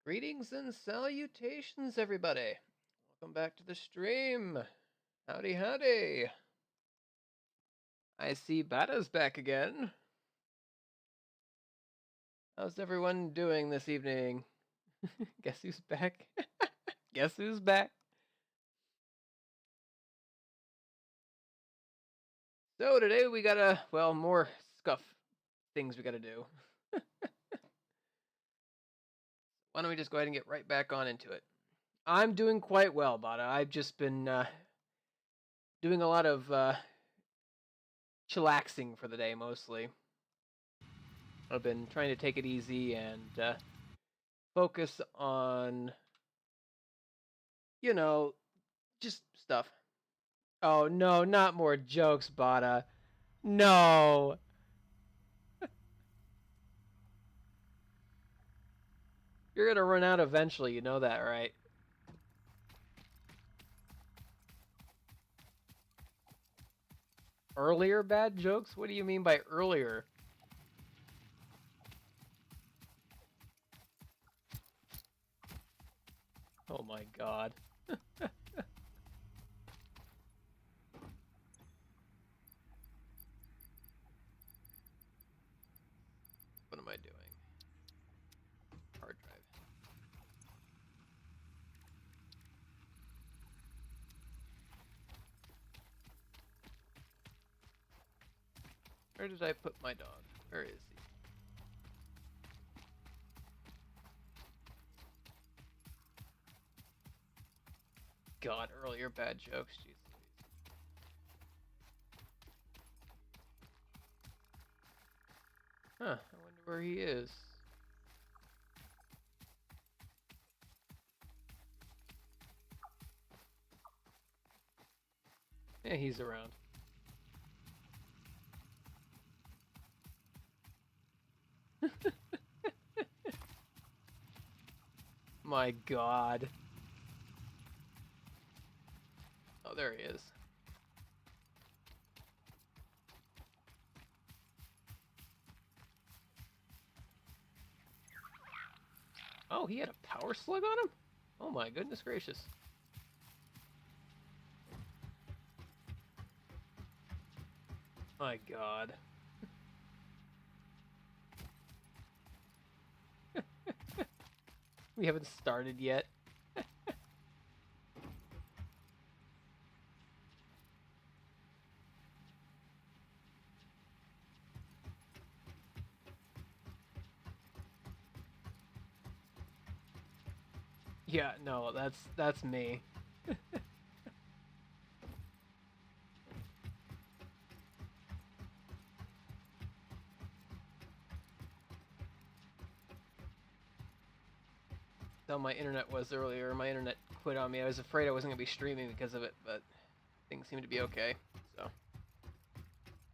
Greetings and salutations, everybody. Welcome back to the stream. Howdy, howdy. I see Bada's back again. How's everyone doing this evening? Guess who's back? Guess who's back? So today we got more scuff things we gotta do. Why don't we just go ahead and get right back on into it? I'm doing quite well, Bada. I've just been doing a lot of chillaxing for the day, mostly. I've been trying to take it easy and focus on, just stuff. Oh, no, not more jokes, Bada. No. You're gonna run out eventually, you know that, right? Earlier bad jokes? What do you mean by earlier? Oh my god. What am I doing? Hard drive. Where did I put my dog? Where is he? God, earlier bad jokes. Jeez. Huh, I wonder where he is. Yeah, he's around. My god. Oh, there he is. Oh, he had a power slug on him? Oh my goodness gracious. My god. We haven't started yet. Yeah, no, that's me. How my internet was earlier. My internet quit on me. I was afraid I wasn't gonna be streaming because of it, but things seem to be okay. So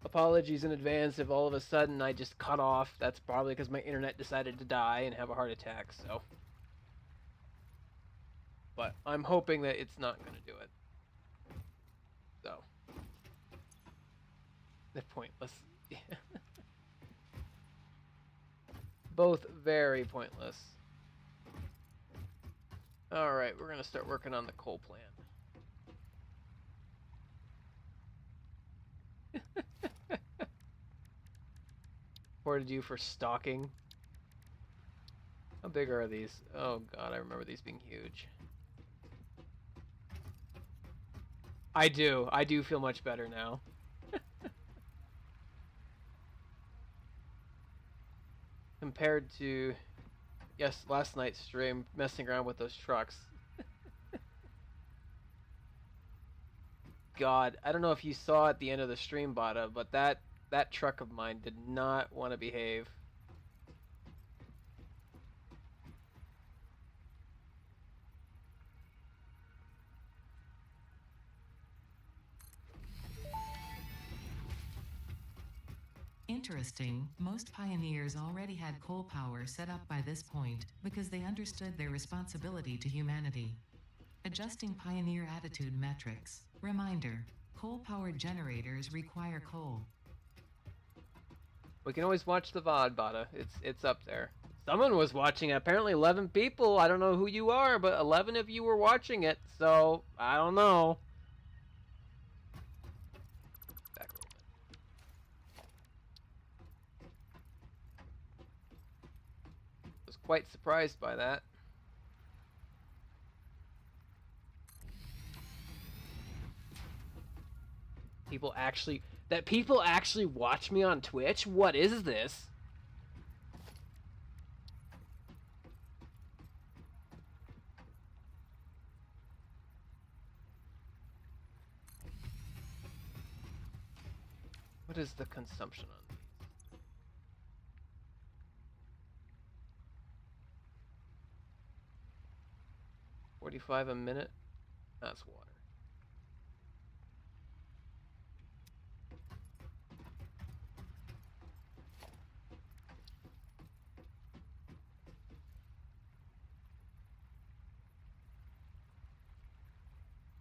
apologies in advance if all of a sudden I just cut off. That's probably because my internet decided to die and have a heart attack. So, but I'm hoping that it's not gonna do it. So, they're pointless. Both very pointless. Alright, we're gonna start working on the coal plant. Reported you for stalking. How big are these? Oh god, I remember these being huge. I do feel much better now. Compared to, yes, last night's stream, messing around with those trucks. God, I don't know if you saw at the end of the stream, Bada, but that truck of mine did not want to behave. Interesting, most pioneers already had coal power set up by this point because they understood their responsibility to humanity. Adjusting pioneer attitude metrics. Reminder, coal-powered generators require coal. We can always watch the VOD, Bada. It's up there. Someone was watching it. Apparently 11 people. I don't know who you are, but 11 of you were watching it. So, I don't know. Back a little bit. Was quite surprised by that. People actually watch me on Twitch? What is this? What is the consumption on these? 45 a minute? That's water.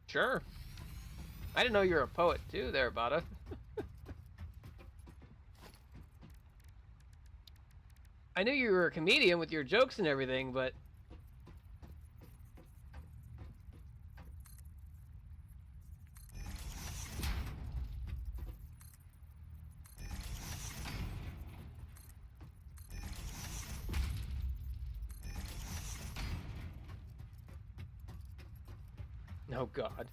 Sure. I didn't know you were a poet too there, Bada. I knew you were a comedian with your jokes and everything, but... Oh, God.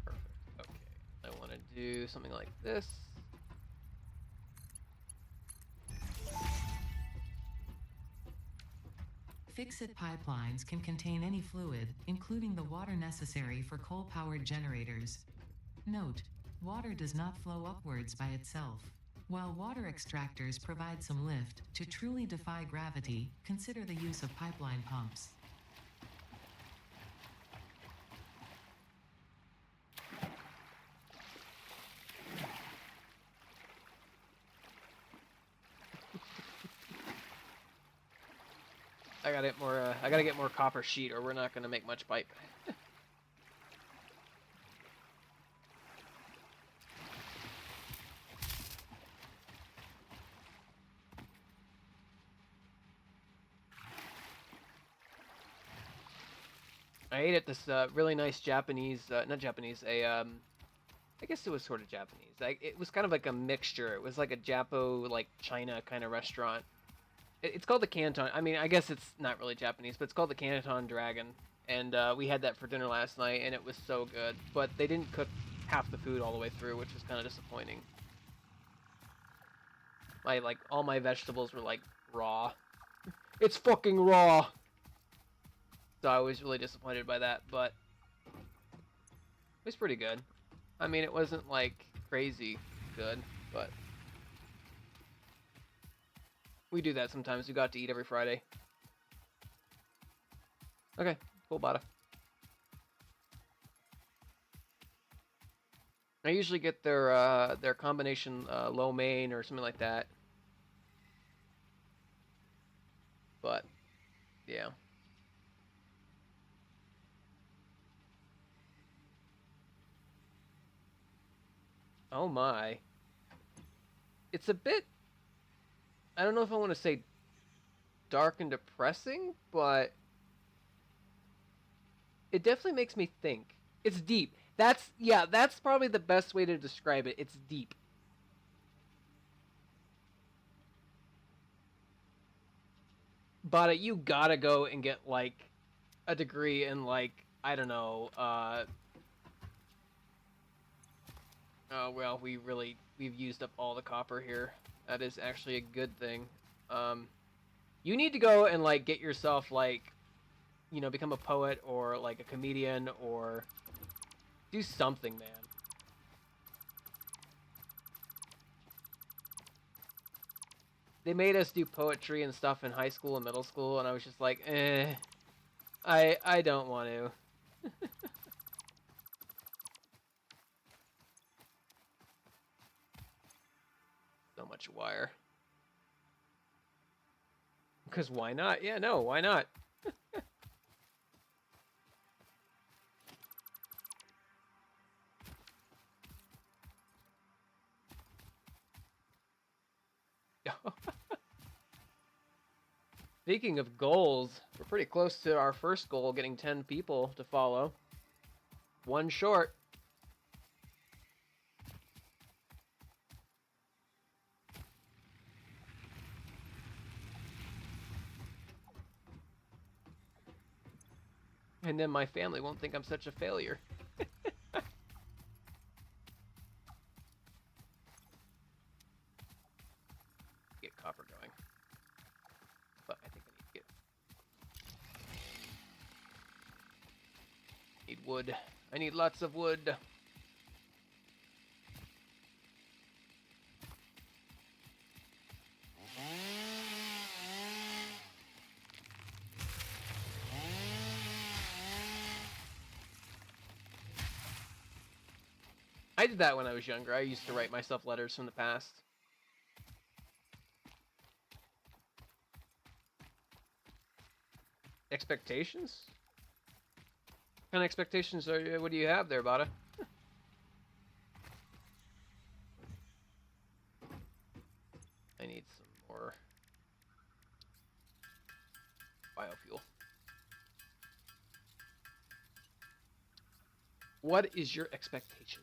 Perfect. Okay. I want to do something like this. Fix-it pipelines can contain any fluid, including the water necessary for coal-powered generators. Note: water does not flow upwards by itself. While water extractors provide some lift, to truly defy gravity, consider the use of pipeline pumps. I gotta get more copper sheet, or we're not gonna make much pipe. I ate at this really nice Japanese, not Japanese, I guess it was sort of Japanese. It was kind of like a mixture. It was like a Japo, like China kind of restaurant. It's called the Canton. I mean, I guess it's not really Japanese, but it's called the Canton Dragon. And we had that for dinner last night, and it was so good. But they didn't cook half the food all the way through, which was kind of disappointing. All my vegetables were like raw. It's fucking raw. So I was really disappointed by that, but it was pretty good. I mean, it wasn't like crazy good, but we do that sometimes. We got to eat every Friday. Okay, cool, Bada. I usually get their combination lo mein or something like that. But yeah. Oh my. It's a bit, I don't know if I want to say dark and depressing, but it definitely makes me think. It's deep. That's probably the best way to describe it. It's deep. But you gotta go and get like a degree in like, I don't know, oh well, we've used up all the copper here. That is actually a good thing. You need to go and like get yourself like, you know, become a poet or like a comedian or do something, man. They made us do poetry and stuff in high school and middle school, and I was just like, I don't want to. So much wire. Because why not? Yeah, no, why not? Speaking of goals, we're pretty close to our first goal, getting 10 people to follow. One short. And then my family won't think I'm such a failure. Get copper going. But I think I need wood. I need lots of wood. I did that when I was younger. I used to write myself letters from the past. Expectations? What kind of expectations are? What do you have there, Bada? I need some more biofuel. What is your expectation?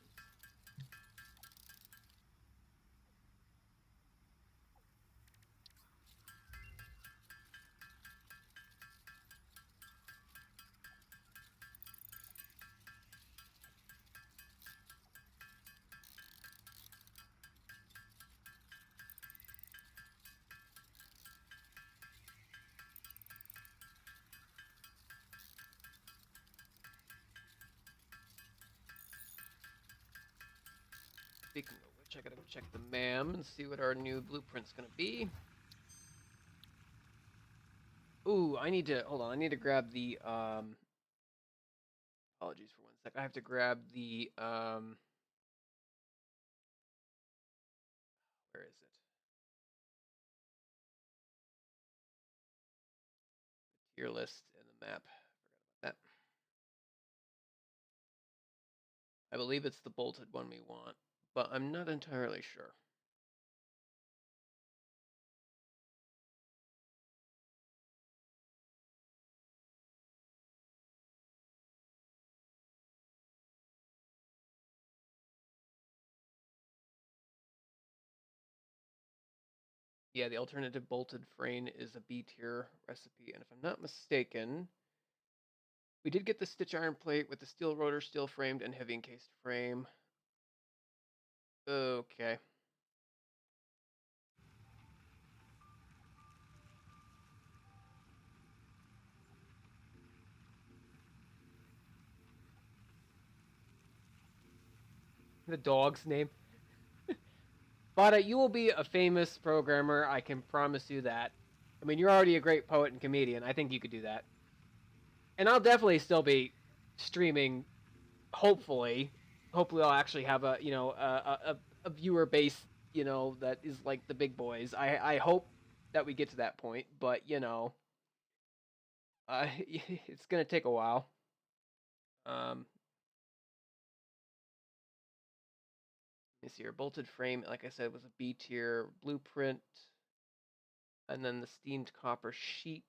Speaking of which, I gotta go check the MAM and see what our new blueprint's gonna be. Ooh, I need to hold on. I need to grab the apologies for 1 sec. I have to grab the where is it? The tier list and the map. Forgot about that. I believe it's the bolted one we want, but I'm not entirely sure. Yeah, the alternative bolted frame is a B tier recipe, and if I'm not mistaken, we did get the stitch iron plate with the steel rotor, steel framed, and heavy encased frame. Okay. The dog's name. But you will be a famous programmer. I can promise you that. I mean, you're already a great poet and comedian. I think you could do that. And I'll definitely still be streaming. Hopefully, I'll actually have a viewer base. That is like the big boys. I hope that we get to that point. But it's gonna take a while. Um, let me see here. Bolted frame, like I said, was a B tier blueprint, and then the steamed copper sheet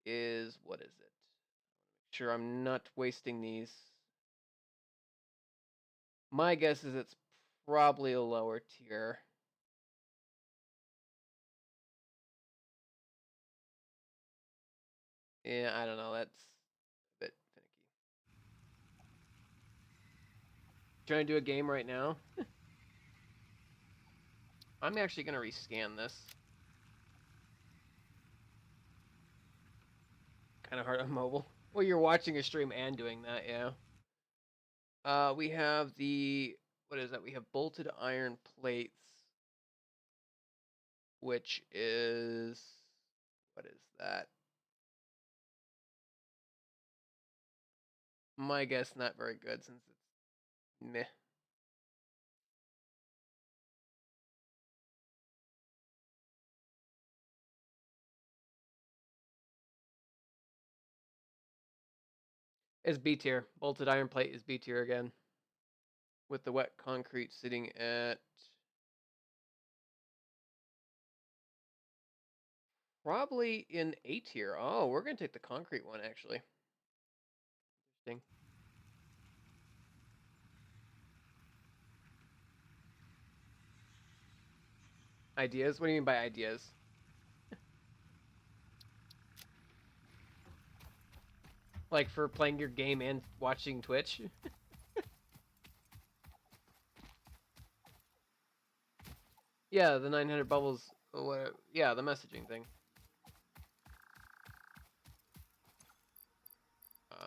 is what is it? Sure, I'm not wasting these. My guess is it's probably a lower tier. Yeah, I don't know. That's a bit finicky. Trying to do a game right now. I'm actually gonna rescan this. Kind of hard on mobile. Well, you're watching a stream and doing that, yeah. We have the what is that? We have bolted iron plates, which is what is that? My guess, not very good since it's meh. It's B tier. Bolted iron plate is B tier again. With the wet concrete sitting at Probably in A tier. Oh, we're gonna take the concrete one actually. Interesting. Ideas? What do you mean by ideas? Like for playing your game and watching Twitch? Yeah, the 900 bubbles. Yeah, the messaging thing. Um,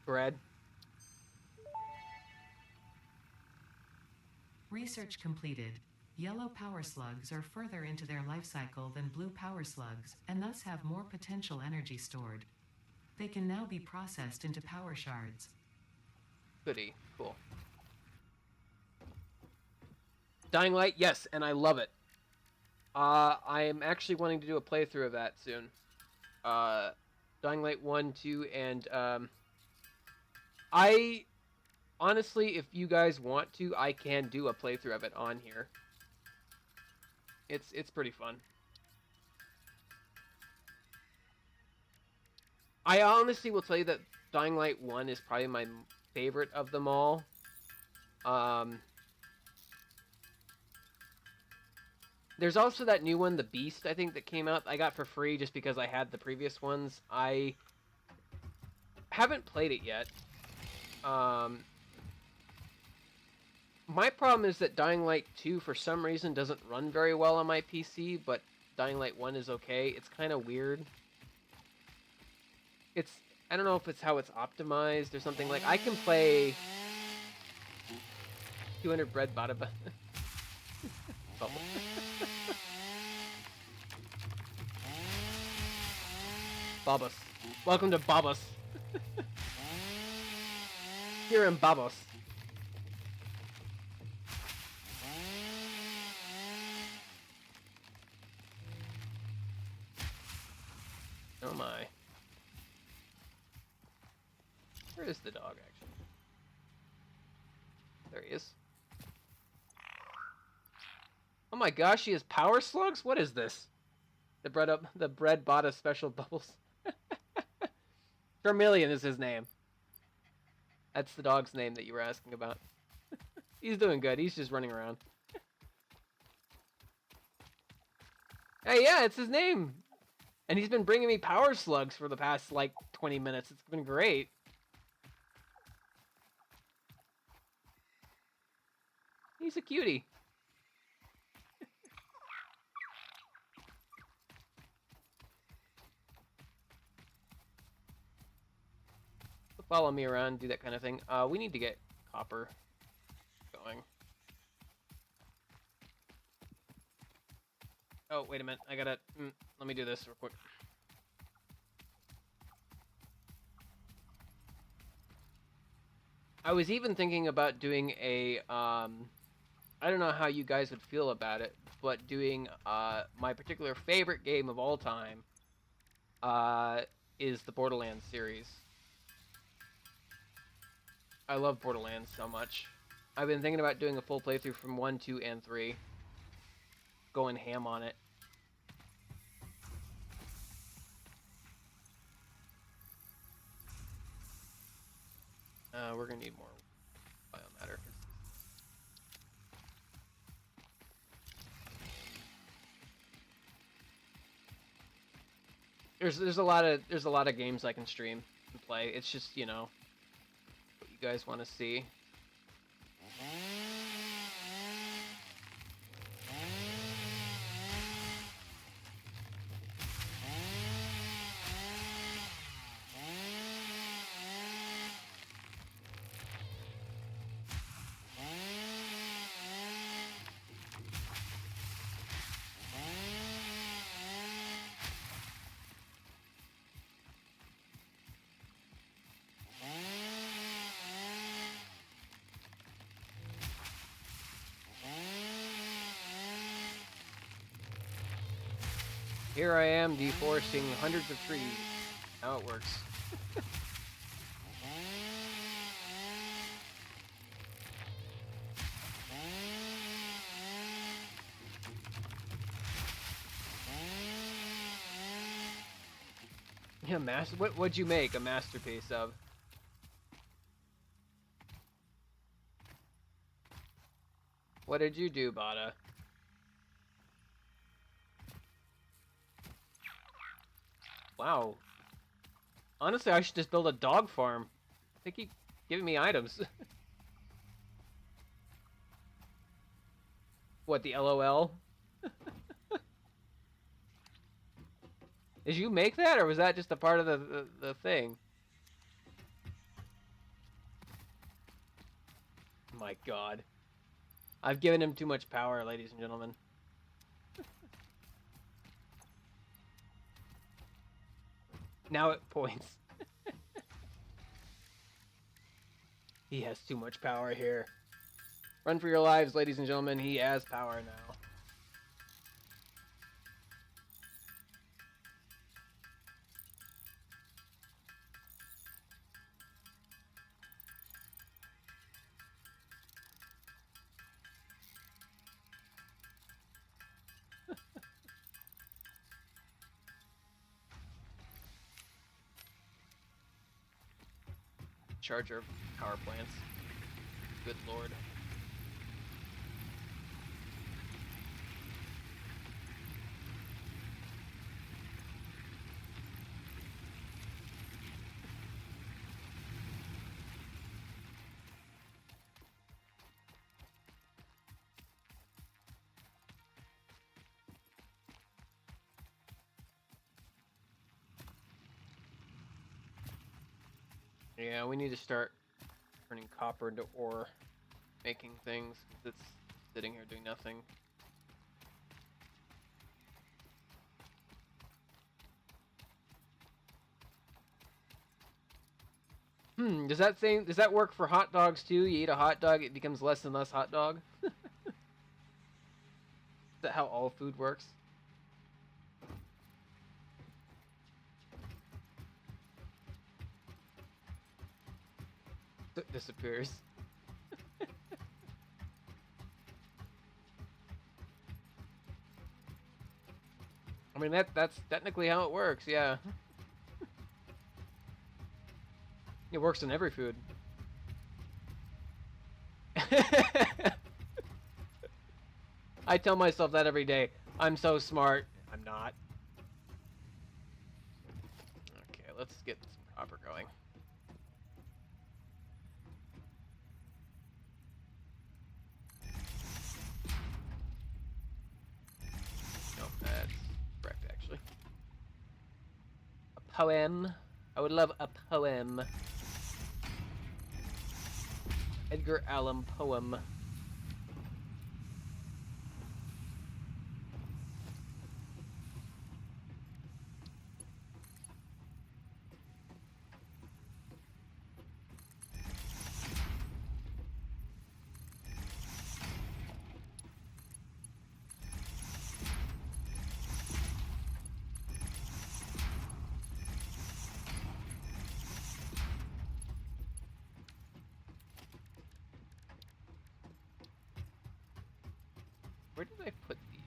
bread. Research completed. Yellow power slugs are further into their life cycle than blue power slugs, and thus have more potential energy stored. They can now be processed into power shards. Goody. Cool. Dying Light, yes, and I love it. I am actually wanting to do a playthrough of that soon. Uh, Dying Light 1, 2, and I honestly, if you guys want to, I can do a playthrough of it on here. It's pretty fun. I honestly will tell you that Dying Light 1 is probably my favorite of them all. There's also that new one, The Beast, I think, that came out. I got for free just because I had the previous ones. I haven't played it yet. My problem is that Dying Light 2, for some reason, doesn't run very well on my PC, but Dying Light 1 is okay. It's kind of weird. I don't know if it's how it's optimized or something. Like, I can play 200 bread bada bubble. Babas. Welcome to Babas. Here in Babos. Oh my. Where is the dog, actually? There he is. Oh my gosh, he has power slugs? What is this? The bread bought us special bubbles. Vermilion is his name. That's the dog's name that you were asking about. He's doing good. He's just running around. Hey, yeah, it's his name. And he's been bringing me power slugs for the past, like, 20 minutes. It's been great. He's a cutie. Follow me around, do that kind of thing. We need to get copper going. Oh, wait a minute. I gotta... let me do this real quick. I was even thinking about doing a... I don't know how you guys would feel about it, but doing my particular favorite game of all time is the Borderlands series. I love Borderlands so much. I've been thinking about doing a full playthrough from 1, 2, and 3. Going ham on it. We're gonna need more biomatter. There's a lot of games I can stream and play. It's just, you know, what you guys want to see. Here I am deforesting hundreds of trees. How it works. Yeah, what'd you make a masterpiece of? What did you do, Bada? Wow. Honestly, I should just build a dog farm. They keep giving me items. What, the LOL? Did you make that, or was that just a part of the thing? My god. I've given him too much power, ladies and gentlemen. Now it points. He has too much power here. Run for your lives, ladies and gentlemen. He has power now. Charger of power plants. Good lord. Yeah, we need to start turning copper into ore, making things, because it's sitting here doing nothing. Does that work for hot dogs too? You eat a hot dog, it becomes less and less hot dog? Is that how all food works? Disappears. I mean, that's technically how it works, yeah. It works in every food. I tell myself that every day. I'm so smart. I'm not. Okay, let's get some copper going. No, that's correct, actually. A poem. I would love a poem. Edgar Allan Poe. Where did I put these?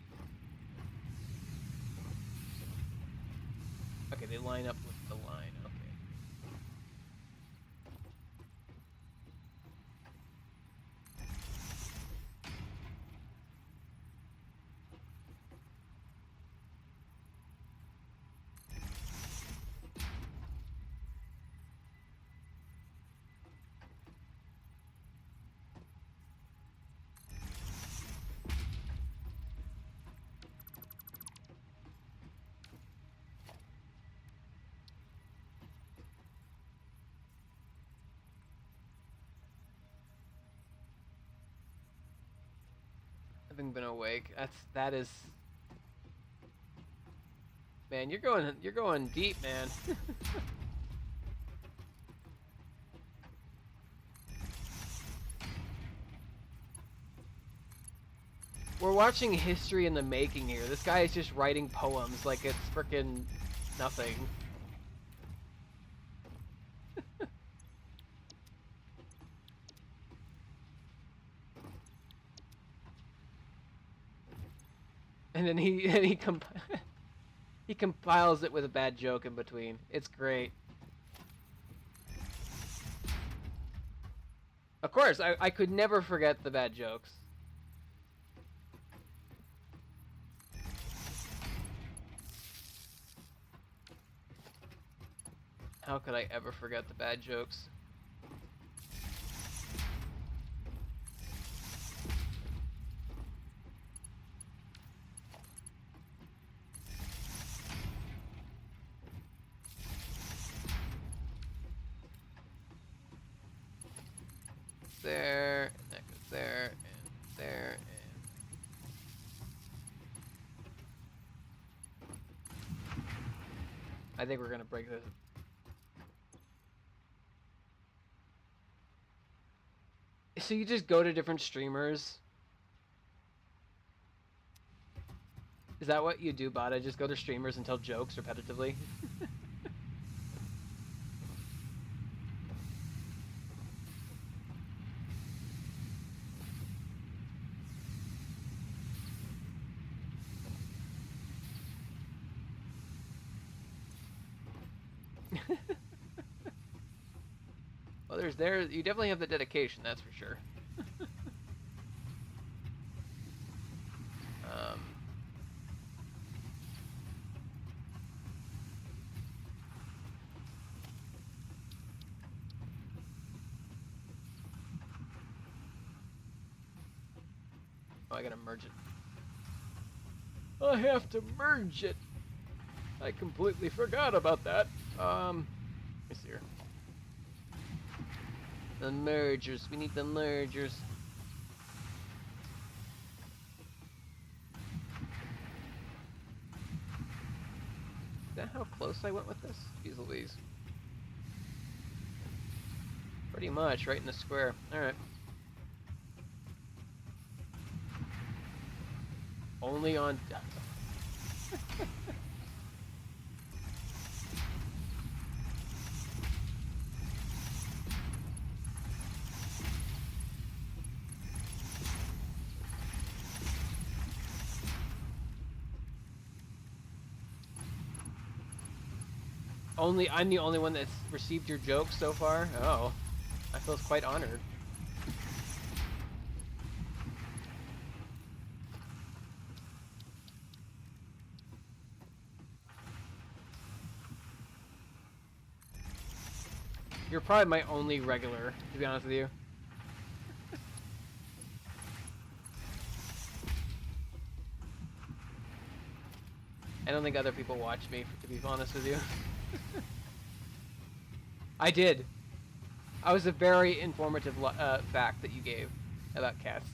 Okay, they line up with the line. Okay. Having been awake, that is. Man, you're going deep, man. We're watching history in the making here. This guy is just writing poems like it's frickin' nothing. And then he compiles it with a bad joke in between. It's great. Of course, I could never forget the bad jokes. How could I ever forget the bad jokes? There, and that goes there, and there, and... I think we're gonna break this. So you just go to different streamers? Is that what you do, Bada? Just go to streamers and tell jokes repetitively? Well, you definitely have the dedication, that's for sure. Oh, I gotta merge it. I have to merge it! I completely forgot about that. Let me see here. The mergers. We need the mergers. Is that how close I went with this? Jeez Louise. Pretty much, right in the square. Alright. Only on... I'm the only one that's received your joke so far? Oh. I feel quite honored. You're probably my only regular, to be honest with you. I don't think other people watch me, to be honest with you. I did. I was a very informative fact that you gave about cats.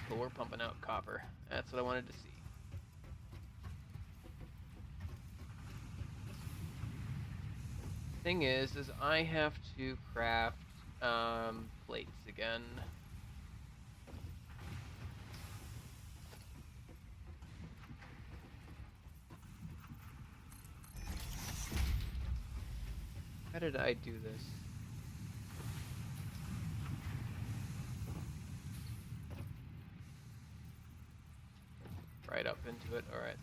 But we're pumping out copper. That's what I wanted to see. Thing is I have to craft plates again. How did I do this? Right up into it, alright.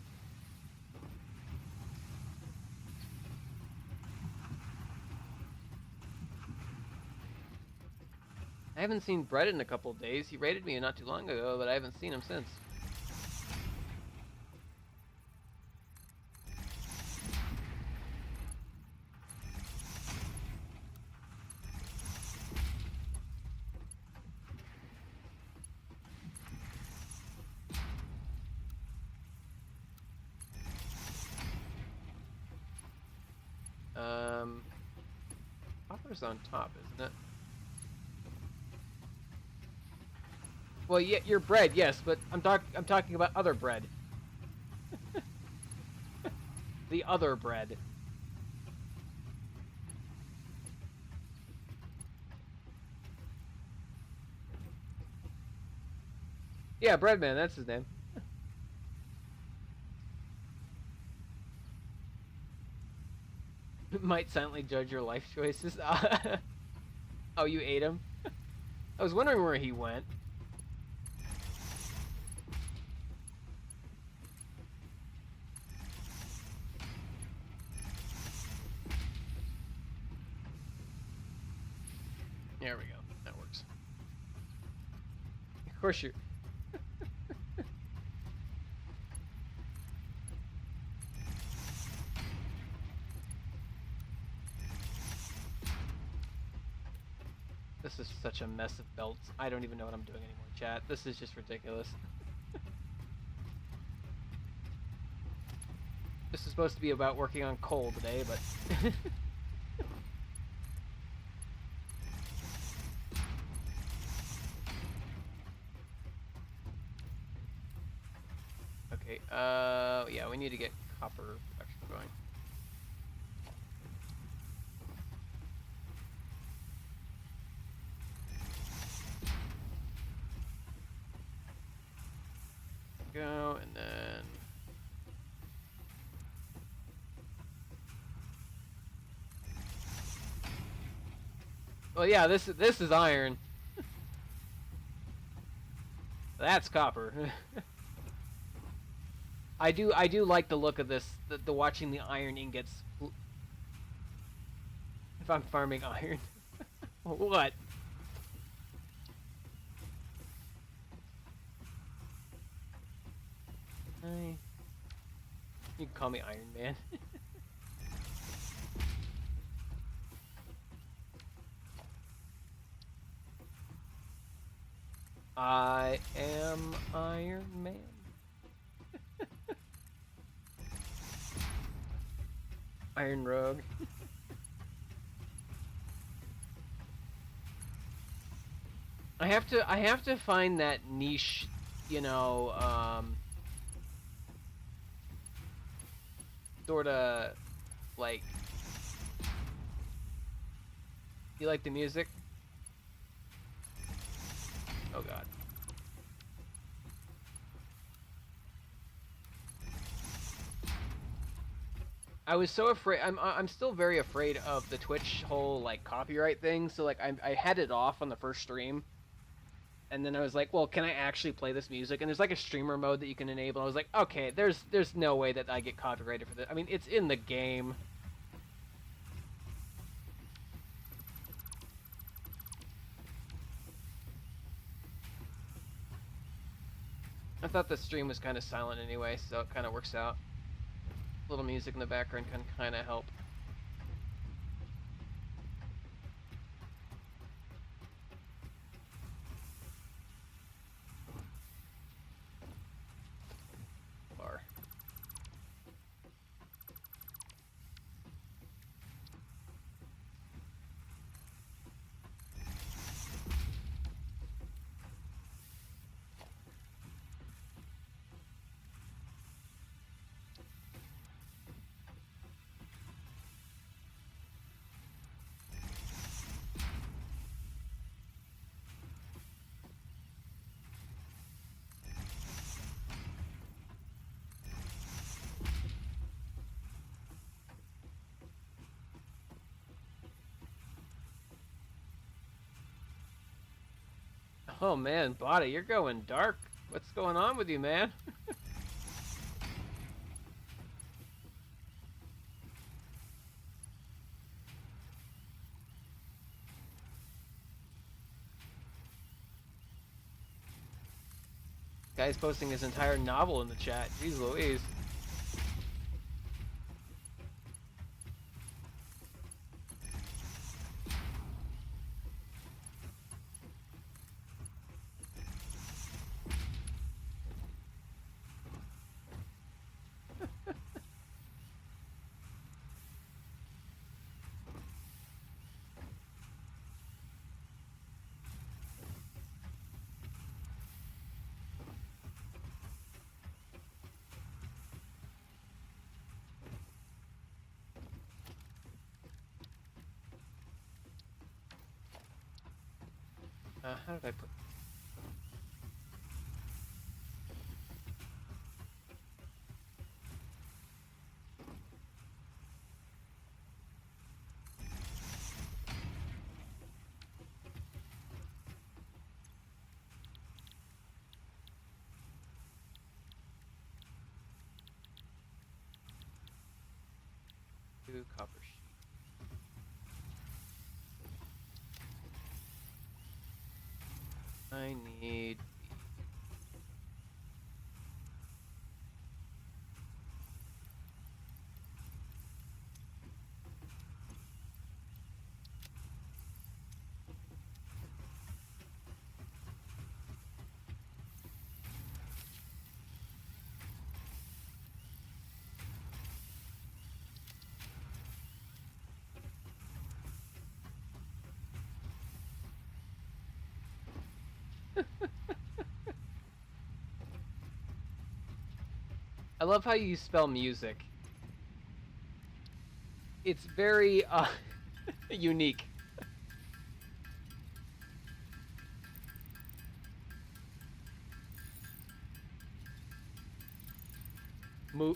I haven't seen Brett in a couple days. He raided me not too long ago, but I haven't seen him since. Copper's on top, isn't it? Well, yeah, your bread, yes, but I'm talking about other bread. The other bread. Yeah, Breadman, that's his name. Might silently judge your life choices. Oh, you ate him? I was wondering where he went. There we go. That works. Of course you. This is such a mess of belts. I don't even know what I'm doing anymore, chat. This is just ridiculous. This is supposed to be about working on coal today, but... Okay, yeah, we need to get copper production going. Go, and then... Well, yeah, this is iron. That's copper. I do like the look of this. The watching the iron ingots. If I'm farming iron, what? You can call me Iron Man. I am Iron Man. Iron Rogue. I have to find that niche, you know, sort of like. You like the music? Oh God. I was so afraid. I'm still very afraid of the Twitch whole like copyright thing. So like I had it off on the first stream, and then I was like, well, can I actually play this music? And there's like a streamer mode that you can enable. I was like, okay, there's no way that I get copyrighted for this. I mean, it's in the game. I thought the stream was kind of silent anyway, so it kind of works out. A little music in the background can kind of help. Bar. Oh man, body, you're going dark. What's going on with you, man? Guy's posting his entire novel in the chat. Jeez Louise. How did I put? 2 copper sheet. I need I love how you spell music. It's very unique. Mo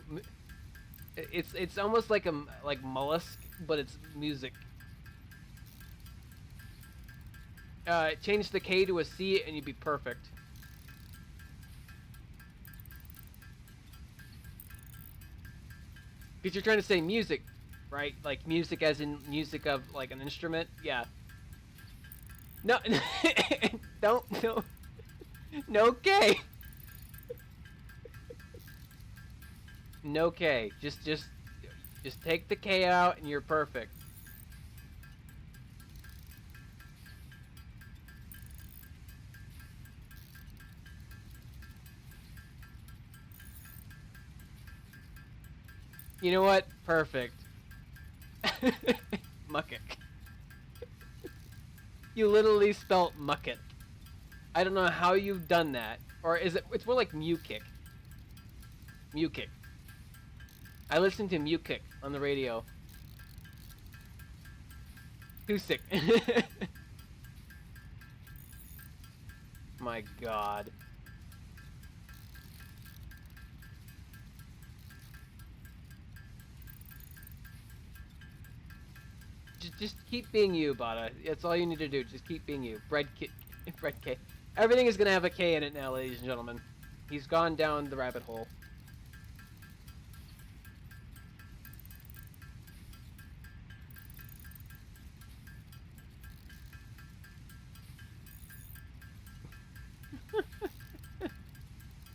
it's almost like a like mollusk, but it's music. Change the K to a C and you'd be perfect. Because you're trying to say music, right? Like music as in music of like an instrument. Yeah. No, don't no K. No K. Just take the K out and you're perfect. You know what? Perfect. Mucket. You literally spelt mucket. I don't know how you've done that. Or is it? It's more like Mukick. Mukick. I listen to Mukick on the radio. Too sick. My God. Just keep being you, Bada. That's all you need to do. Just keep being you. Bread K. Everything is gonna have a K in it now, ladies and gentlemen. He's gone down the rabbit hole.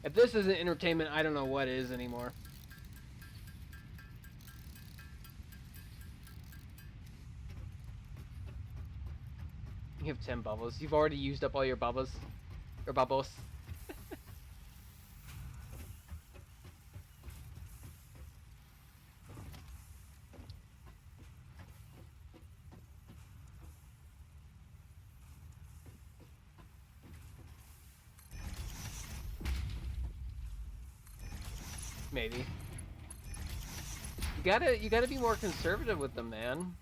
If this isn't entertainment, I don't know what is anymore. You have 10 bubbles. You've already used up all your bubbles. Or bubbles. Maybe. You gotta be more conservative with them, man.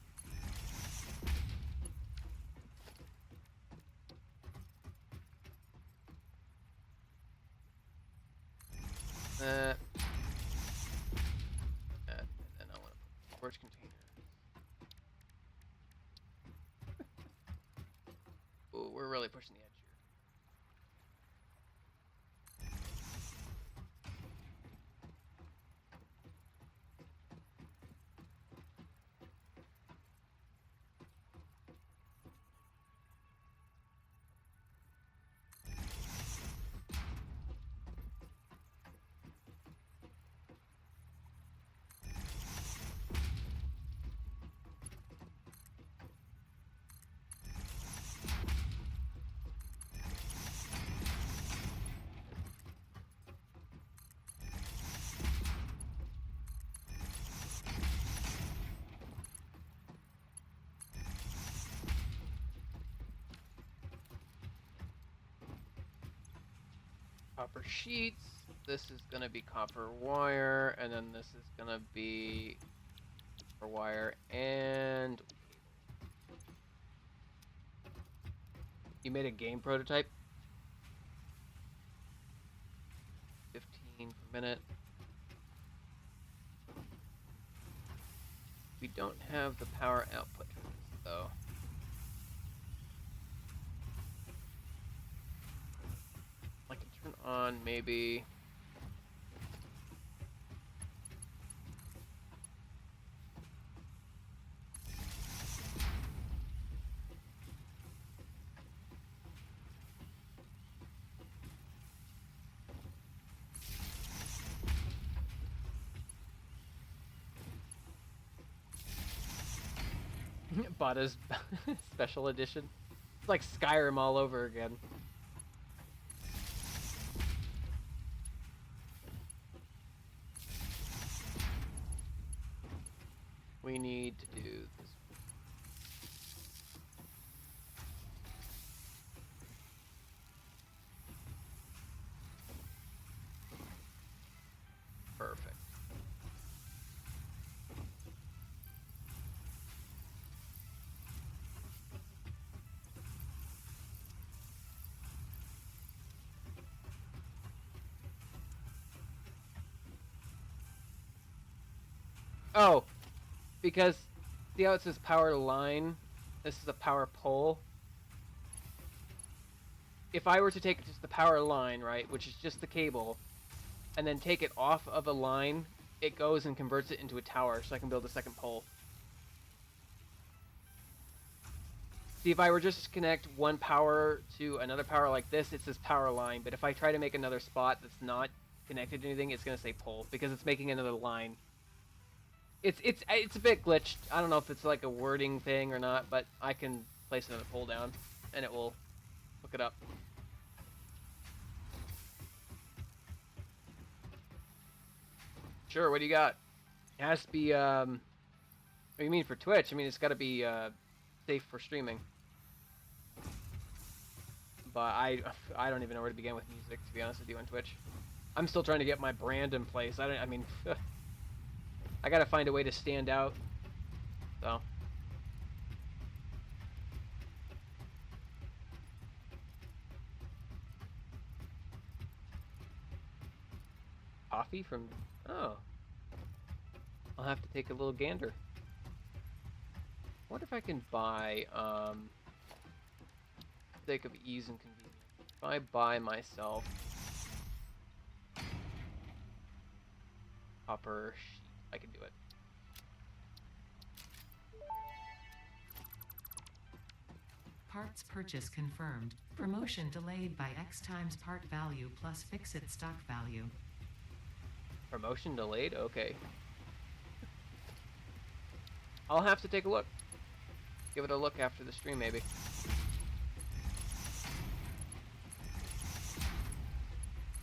And then I want to put storage container. Ooh, we're really pushing the edge here. Copper sheets. This is gonna be copper wire, and then this is gonna be copper wire and cable. You made a game prototype. 15 per minute. We don't have the power output for this, though. I can turn on maybe. Bought his special edition. It's like Skyrim all over again. We need to do this. Perfect. Oh, because see how it says power line? This is a power pole. If I were to take just the power line, right, which is just the cable, and then take it off of a line, it goes and converts it into a tower, so I can build a second pole. See, if I were just to connect one power to another power like this, it says power line, but if I try to make another spot that's not connected to anything, it's going to say pole, because it's making another line. It's a bit glitched. I don't know if it's like a wording thing or not, but I can place another pole down, and it will hook it up. Sure, what do you got? It has to be, what do you mean for Twitch? I mean, it's got to be safe for streaming. But I don't even know where to begin with music, to be honest with you, on Twitch. I'm still trying to get my brand in place. I mean, I gotta find a way to stand out. So. Coffee from, oh. I'll have to take a little gander. I wonder if I can buy, for the sake of ease and convenience, if I buy myself copper sheet, I can do it. Parts purchase confirmed. Promotion delayed by X times part value plus fix-it stock value. Promotion delayed? Okay. I'll have to take a look. Give it a look after the stream, maybe.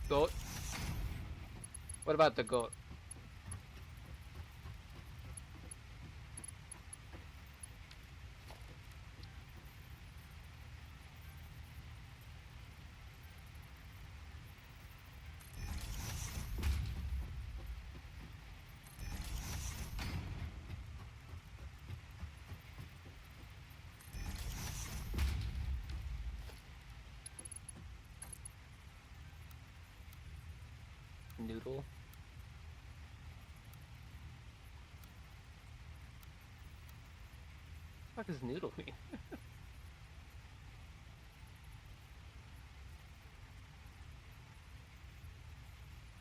Goat? What about the goat? Noodle? What the fuck does noodle mean?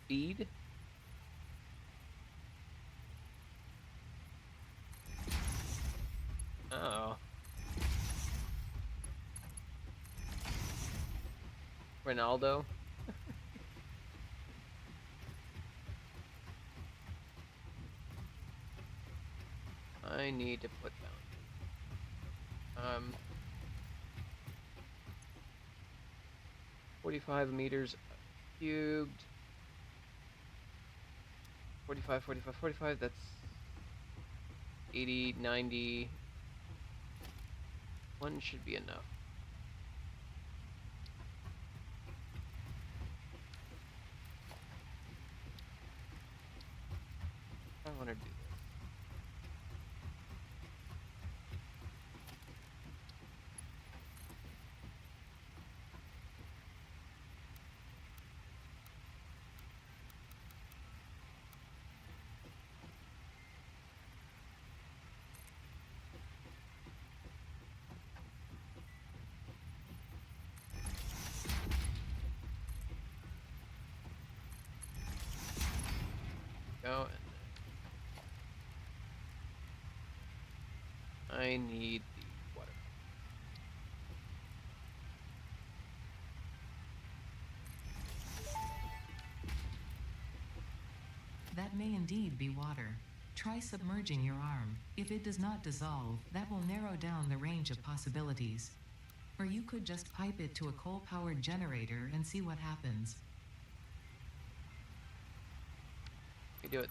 Feed? Oh. Ronaldo? I need to put down 45 meters cubed. 45, 45, 45, that's 80, 90. One should be enough. I want to do this. Go, and I need the water. That may indeed be water. Try submerging your arm. If it does not dissolve, that will narrow down the range of possibilities. Or you could just pipe it to a coal-powered generator and see what happens. We do it.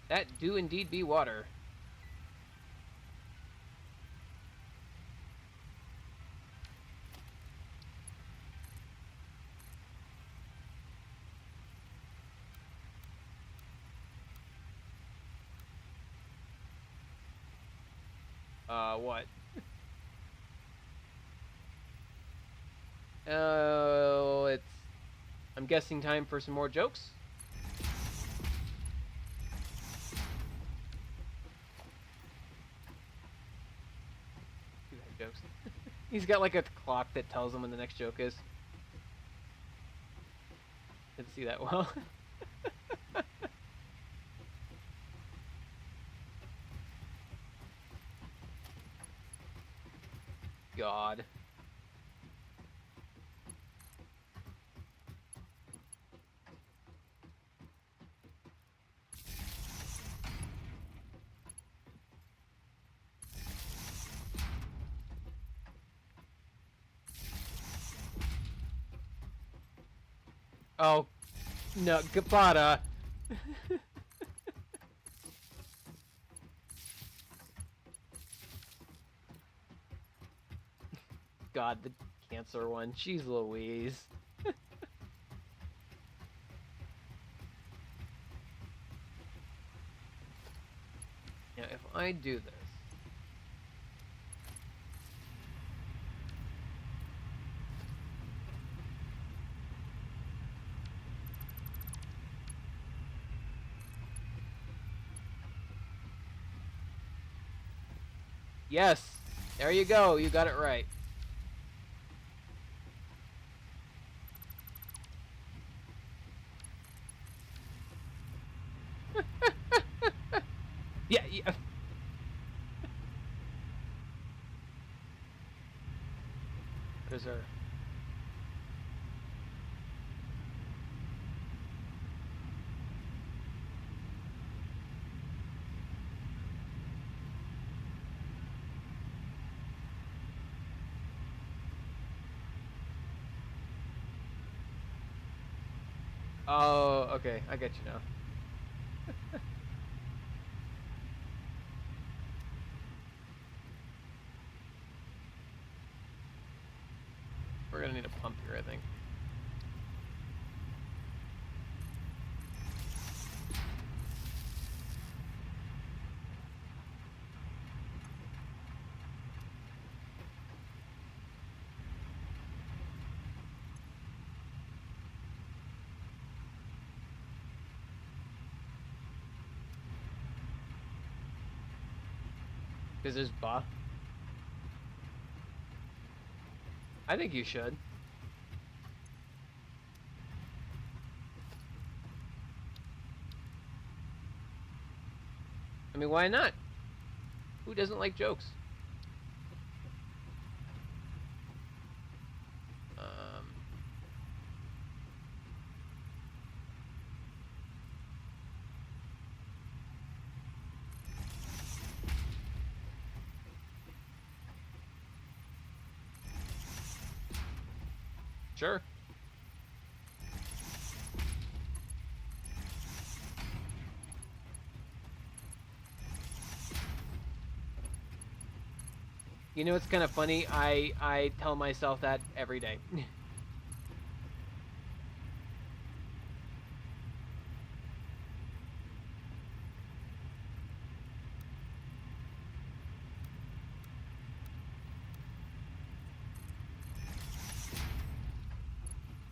That do indeed be water. What? Oh, it's... I'm guessing time for some more jokes? Jokes. He's got like a clock that tells him when the next joke is. Didn't see that well. God. Oh, no, Gabata. God, the cancer one. Jeez Louise. Now, if I do this... Yes! There you go, you got it right. Yeah. What is her? Oh, okay, I get you now. We're gonna need a pump here, I think. Because there's Ba. I think you should. I mean, why not? Who doesn't like jokes? Sure. You know, it's kind of funny. I tell myself that every day.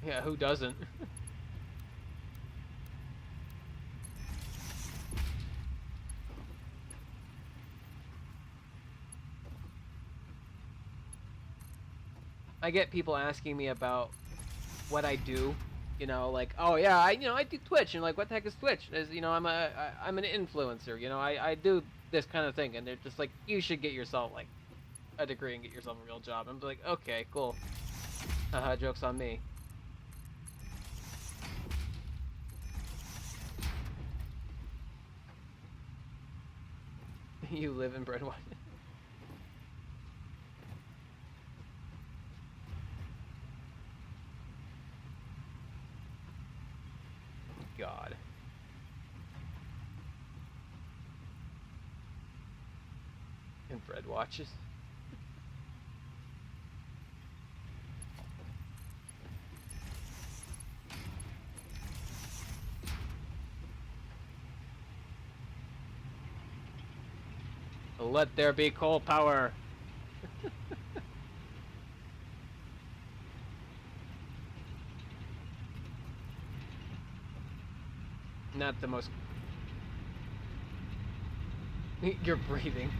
Yeah, who doesn't? I get people asking me about what I do. You know, like, oh yeah, I do Twitch, and like, what the heck is Twitch? I'm an influencer. You know, I do this kind of thing, and they're just like, you should get yourself like a degree and get yourself a real job. I'm like, okay, cool. Haha, joke's on me. You live in Breadwatch. God. And bread watches. Let there be coal power. Not the most. You're breathing.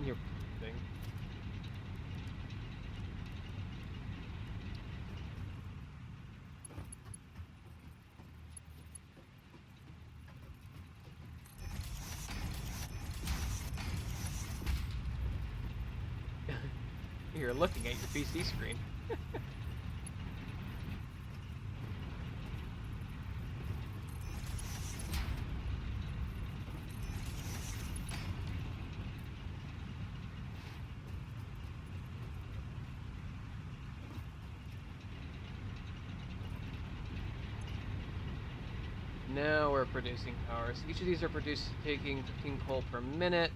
You're breathing. You're looking at your PC screen. Now we're producing power. So each of these are taking 15 coal per minute.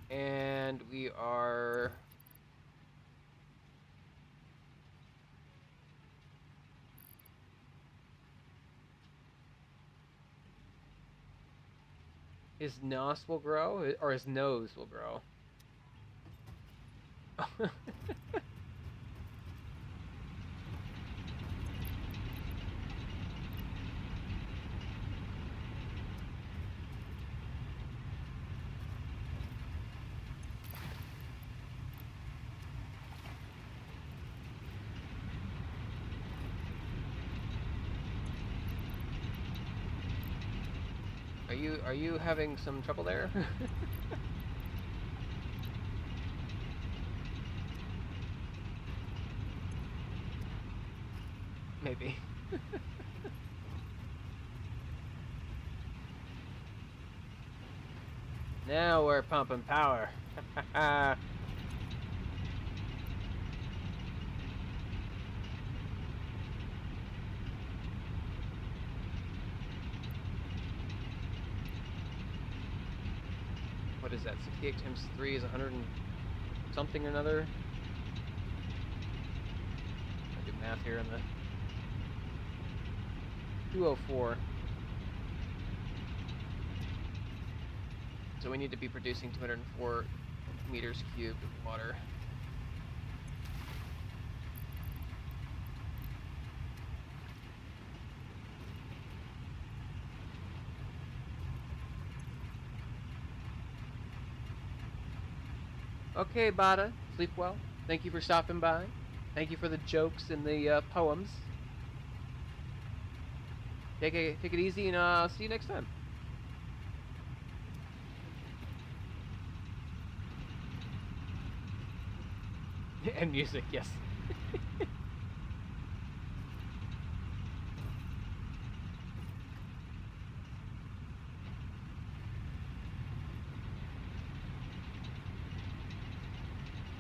And we are... His nos will grow? Or his nose will grow? Are you having some trouble there? Maybe. Now we're pumping power. What is that? 68 times 3 is 100 and something or another. I do math here in the 204. So we need to be producing 204 meters cubed of water. Okay, Bada, sleep well. Thank you for stopping by. Thank you for the jokes and the poems. Take it easy, and I'll see you next time. And music, yes.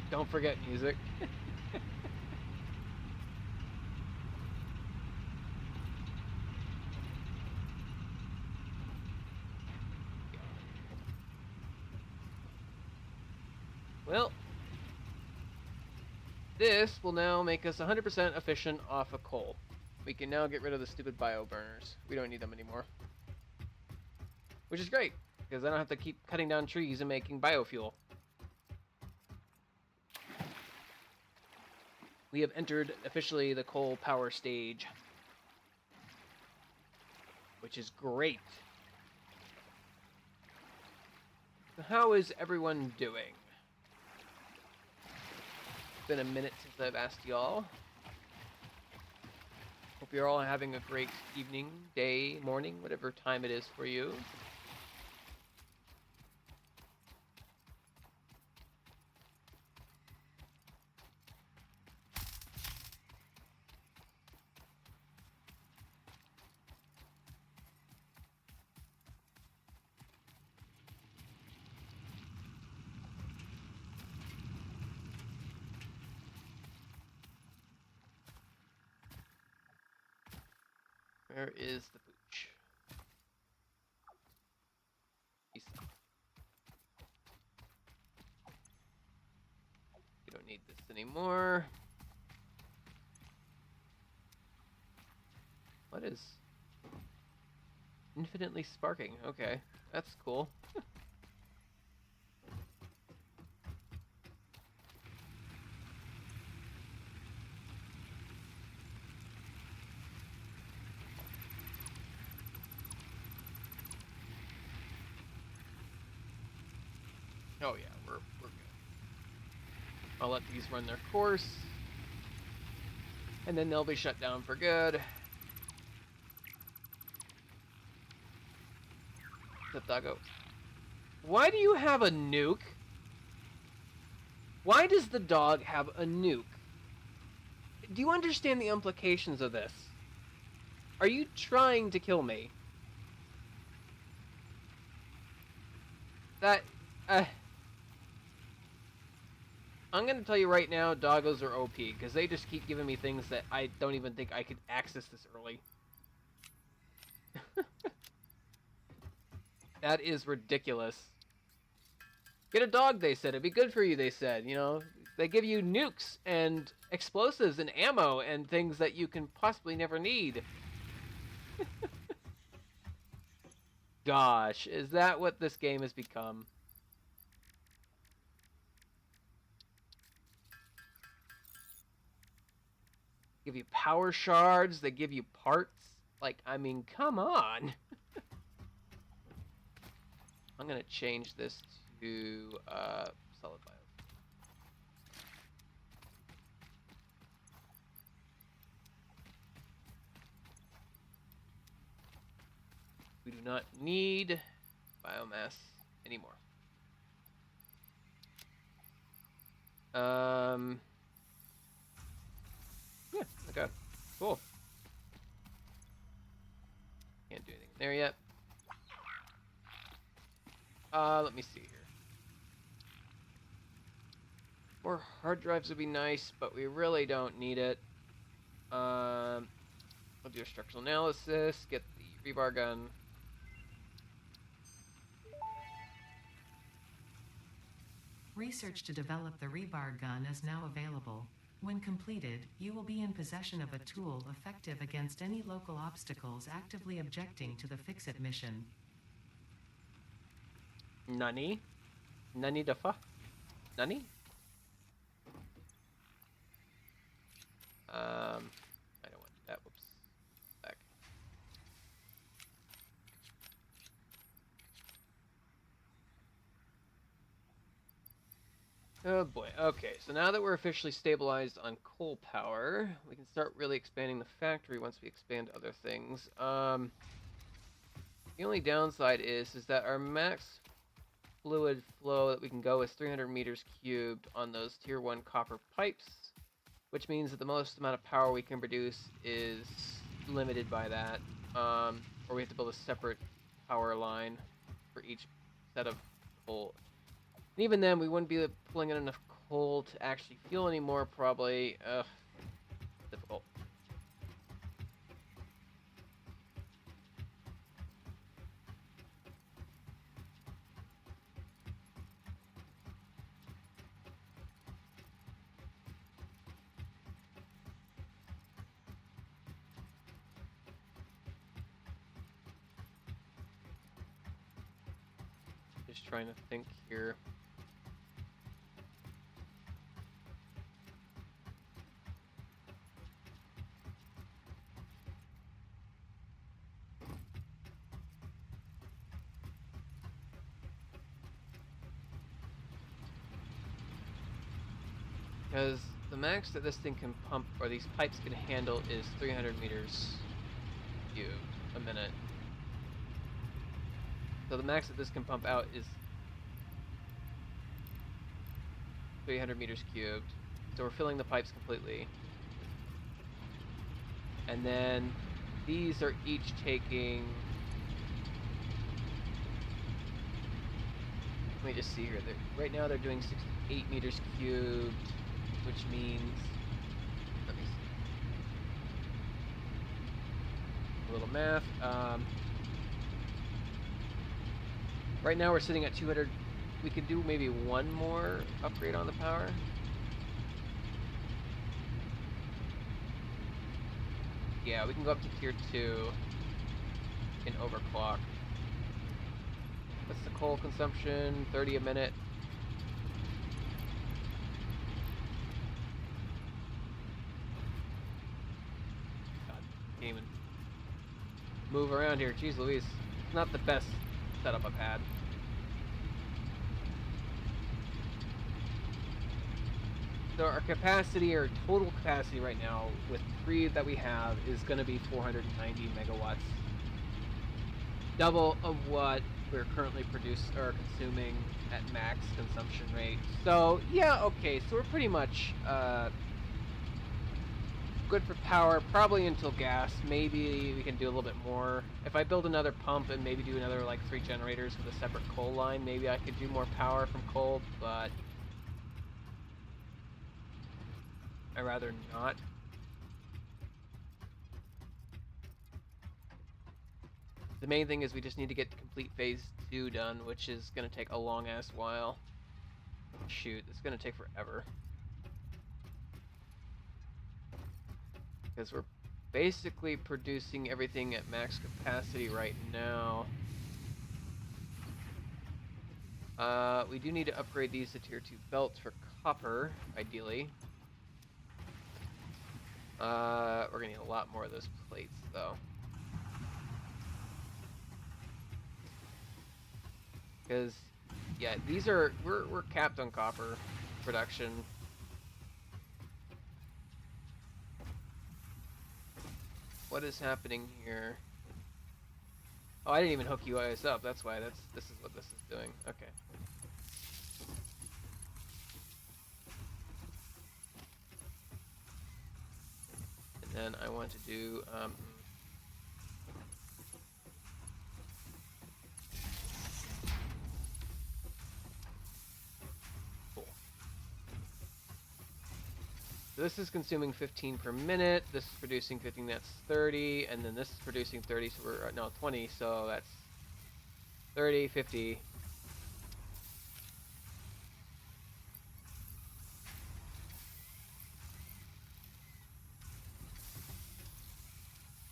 Don't forget music. Well, this will now make us 100% efficient off of coal. We can now get rid of the stupid bio burners. We don't need them anymore. Which is great, because I don't have to keep cutting down trees and making biofuel. We have entered officially the coal power stage, which is great. So how is everyone doing? It's been a minute since I've asked y'all. Hope you're all having a great evening, day, morning, whatever time it is for you. Where is the pooch? He's... You don't need this anymore. What is... Infinitely sparking. Okay, that's cool. Oh yeah, we're good. I'll let these run their course, and then they'll be shut down for good. The doggo. Why do you have a nuke? Why does the dog have a nuke? Do you understand the implications of this? Are you trying to kill me? That, I'm gonna tell you right now, doggos are OP, because they just keep giving me things that I don't even think I could access this early. That is ridiculous. Get a dog, they said. It'd be good for you, they said. You know, they give you nukes and explosives and ammo and things that you can possibly never need. Gosh, is that what this game has become? Give you power shards, they give you parts. Like, I mean, come on. I'm gonna change this to solid bio. We do not need biomass anymore. Yeah, okay, cool. Can't do anything there yet. Let me see here. More hard drives would be nice, but we really don't need it. I'll do a structural analysis, get the rebar gun. Research to develop the rebar gun is now available. When completed, you will be in possession of a tool effective against any local obstacles actively objecting to the Fix-It mission. Nani? Nani the fuck? Nani? I don't want that. Whoops. Back. Oh boy. Okay, so now that we're officially stabilized on coal power, we can start really expanding the factory once we expand other things. The only downside is that our max fluid flow that we can go is 300 meters cubed on those tier 1 copper pipes, which means that the most amount of power we can produce is limited by that, or we have to build a separate power line for each set of coal. And even then, we wouldn't be pulling in enough coal to actually fuel anymore, probably. Difficult. Just trying to think here. Because the max that this thing can pump, or these pipes can handle, is 300 meters cubed a minute. So the max that this can pump out is 300 meters cubed. So we're filling the pipes completely. And then these are each taking... Let me just see here. Right now they're doing 68 meters cubed, which means... Let me see. A little math. Right now we're sitting at 200. We could do maybe one more upgrade on the power. Yeah, we can go up to tier 2 in overclock. What's the coal consumption? 30 a minute. God, can't even move around here. Jeez Louise. It's not the best setup I've had. So our capacity, or total capacity right now, with 3 that we have, is going to be 490 megawatts. Double of what we're currently consuming at max consumption rate. So yeah, okay, so we're pretty much good for power, probably until gas. Maybe we can do a little bit more. If I build another pump and maybe do another like 3 generators with a separate coal line, maybe I could do more power from coal, but I'd rather not. The main thing is we just need to get complete phase 2 done, which is going to take a long ass while. Shoot, it's going to take forever. Because we're basically producing everything at max capacity right now. We do need to upgrade these to tier 2 belts for copper, ideally. We're gonna need a lot more of those plates, though. Because, yeah, these are we're capped on copper production. What is happening here? Oh, I didn't even hook you guys up. That's why. This is what this is doing. Okay. And then I want to do cool. So this is consuming 15 per minute. This is producing 15. That's 30, and then this is producing 30. So we're no 20. So that's 30, 50.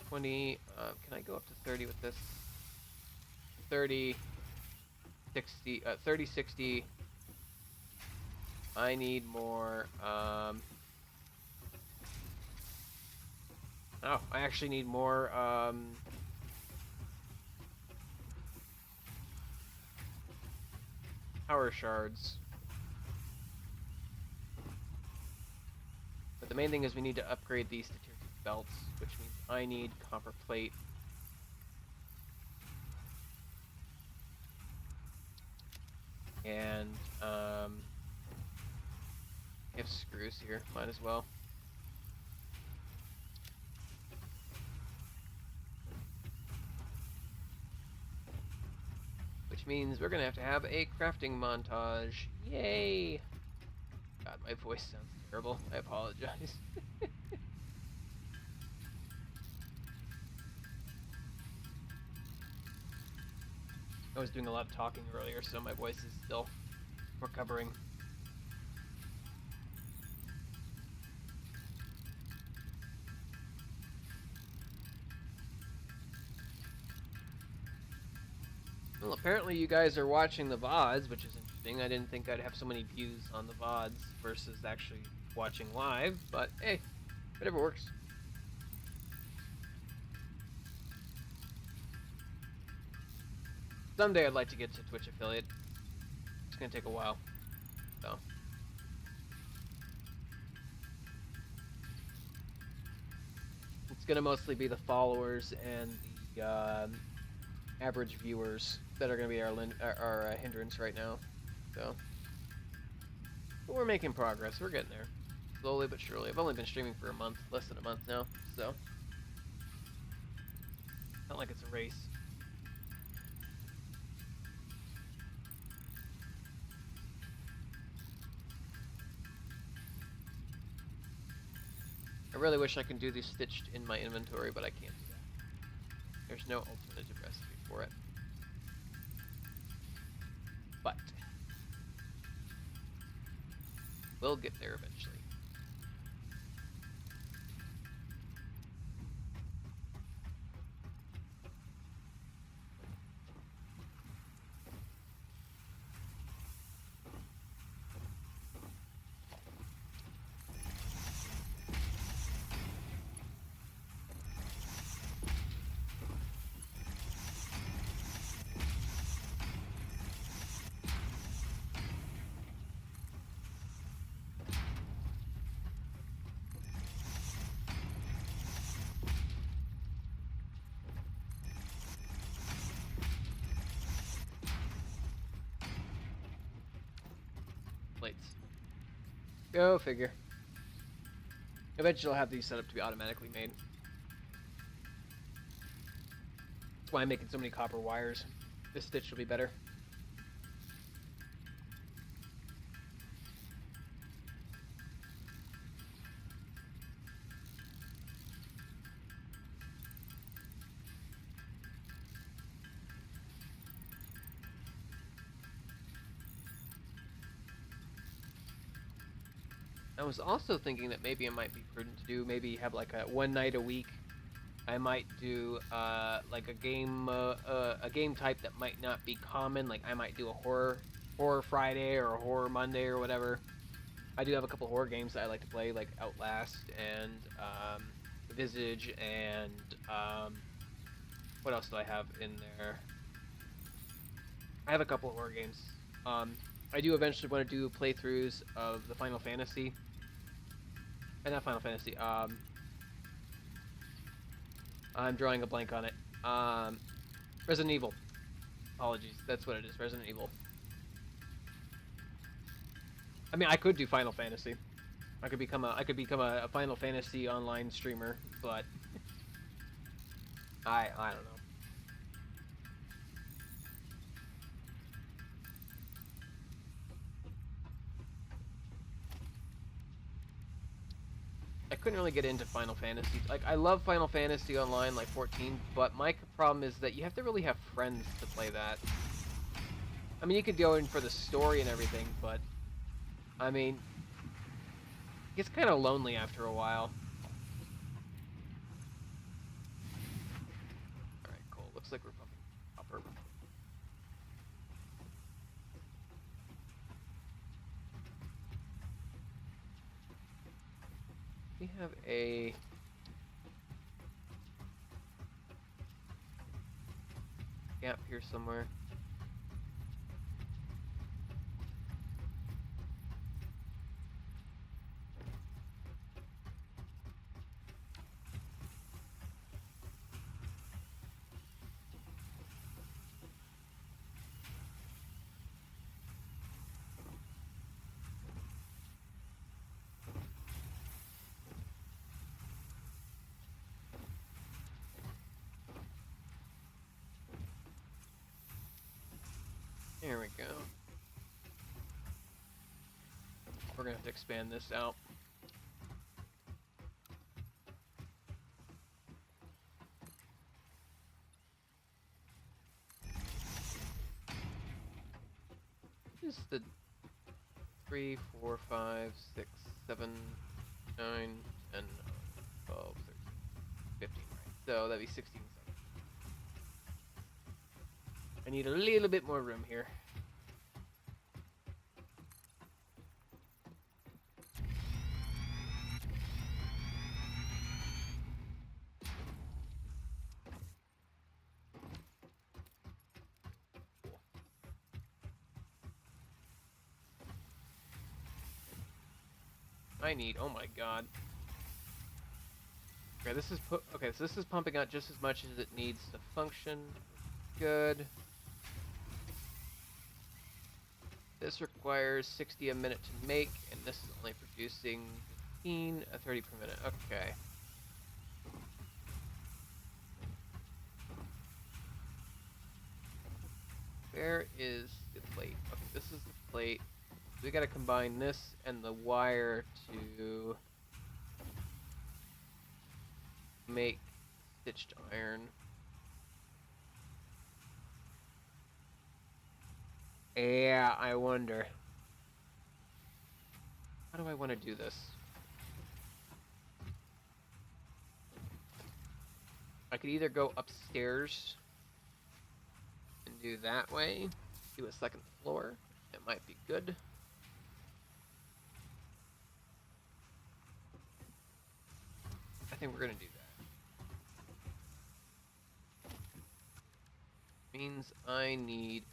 20, can I go up to 30 with this? 30, 60, 30, 60. I need more, oh, I actually need more, power shards. But the main thing is we need to upgrade these to tier 2 belts, which means I need copper plate. And, we have screws here, might as well. Which means we're gonna have a crafting montage. Yay! God, my voice sounds terrible. I apologize. I was doing a lot of talking earlier, so my voice is still recovering. Well, apparently you guys are watching the VODs, which is interesting. I didn't think I'd have so many views on the VODs versus actually watching live, but hey, whatever works. Someday I'd like to get to Twitch affiliate. It's gonna take a while, so. It's gonna mostly be the followers and the average viewers that are gonna be our hindrance right now, so. But we're making progress. We're getting there, slowly but surely. I've only been streaming for a month, less than a month now, so. Not like it's a race. I really wish I could do these stitched in my inventory, but I can't do that. There's no alternative recipe for it. But we'll get there eventually. Plates. Go figure. Eventually I'll have these set up to be automatically made. That's why I'm making so many copper wires. This stitch will be better. I was also thinking that maybe it might be prudent to do maybe have like a one night a week. I might do like a game type that might not be common. Like I might do a horror Friday or a horror Monday or whatever. I do have a couple horror games that I like to play, like Outlast and Visage and what else do I have in there? I have a couple horror games. I do eventually want to do playthroughs of the Final Fantasy. And not Final Fantasy. I'm drawing a blank on it. Resident Evil. Apologies, that's what it is. Resident Evil. I mean, I could do Final Fantasy. I could become a Final Fantasy online streamer, but I don't know. I couldn't really get into Final Fantasy. Like, I love Final Fantasy Online, like 14, but my problem is that you have to really have friends to play that. I mean, you could go in for the story and everything, but I mean, it gets kind of lonely after a while. Alright, cool. Looks like we're pumping copper. We have a gap here somewhere. There we go. We're gonna have to expand this out. This is the 3, 4, 5, 6, 7, 9, 10, 12, 13, 15, right? So that'd be 16. I need a little bit more room here. I need, oh my god. Okay, so this is pumping out just as much as it needs to function. Good. This requires 60 a minute to make, and this is only producing 15, 30 per minute. Okay. Where is the plate? Okay, this is the plate. We gotta combine this and the wire to make stitched iron. Yeah, I wonder. How do I want to do this? I could either go upstairs and do that way, do a second floor. It might be good. I think we're gonna do that. Means I need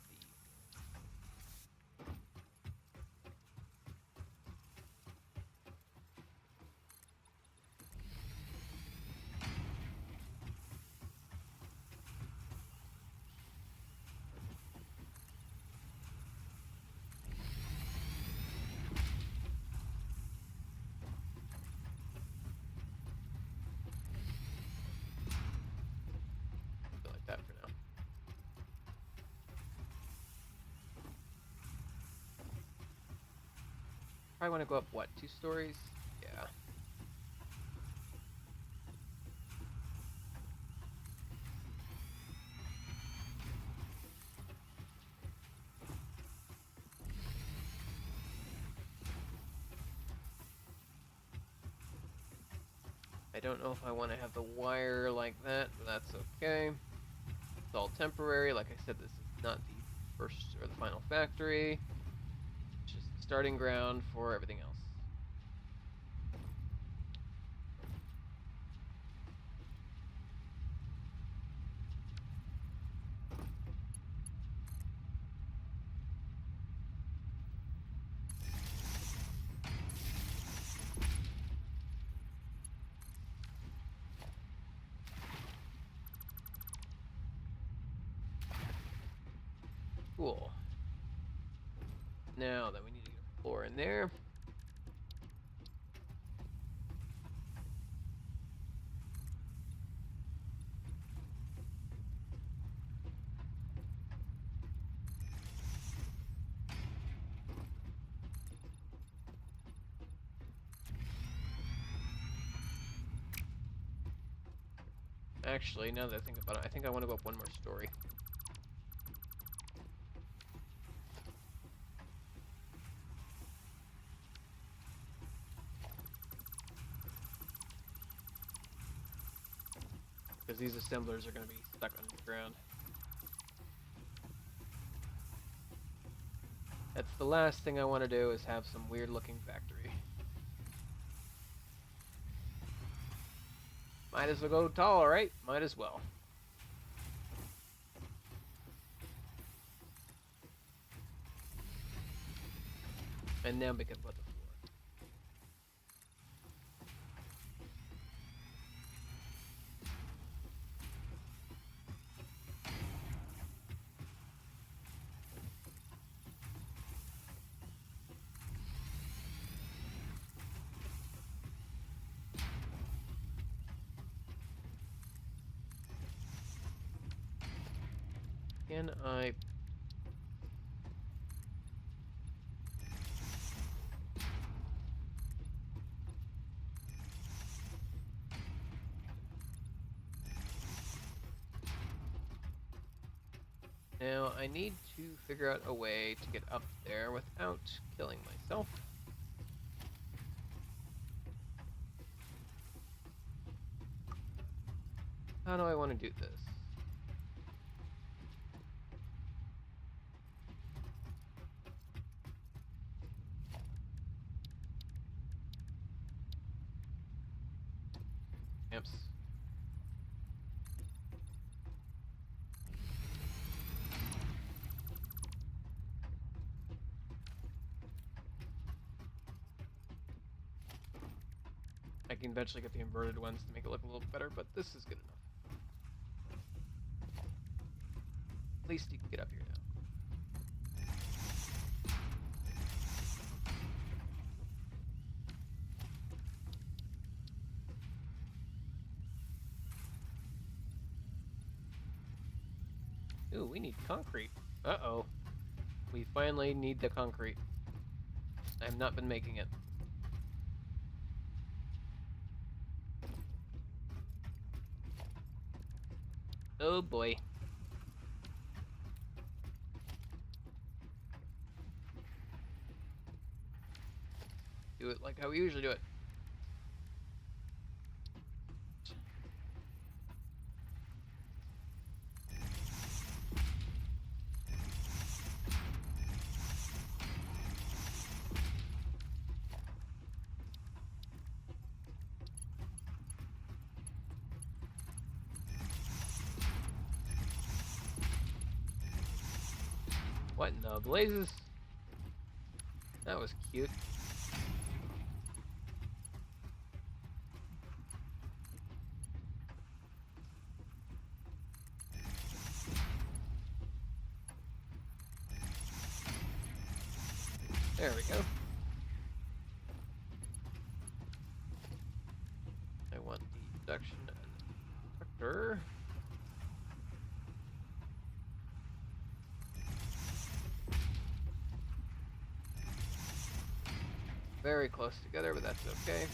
the like that for now. Probably want to go up what, 2 stories? Yeah. I don't know if I want to have the wire like that, but that's okay. It's all temporary. Like I said, this is not the first or the final factory. It's just the starting ground for everything else. Cool. Now then we need to get a floor in there. Actually, now that I think about it, I think I want to go up one more story. Because these assemblers are going to be stuck underground. That's the last thing I want to do, is have some weird looking factory. Might as well go tall, right? Might as well. And then we can put the floor. Can I... Now, I need to figure out a way to get up there without killing myself. How do I want to do this? Amps. I can eventually get the inverted ones to make it look a little better, but this is good enough. At least you can get up here now. Ooh, we need concrete. Uh-oh. We finally need the concrete. I have not been making it. Oh boy. Do it like how we usually do it. What in the blazes? That was cute. There we go. I want the reduction and vector. Very close together, but that's okay.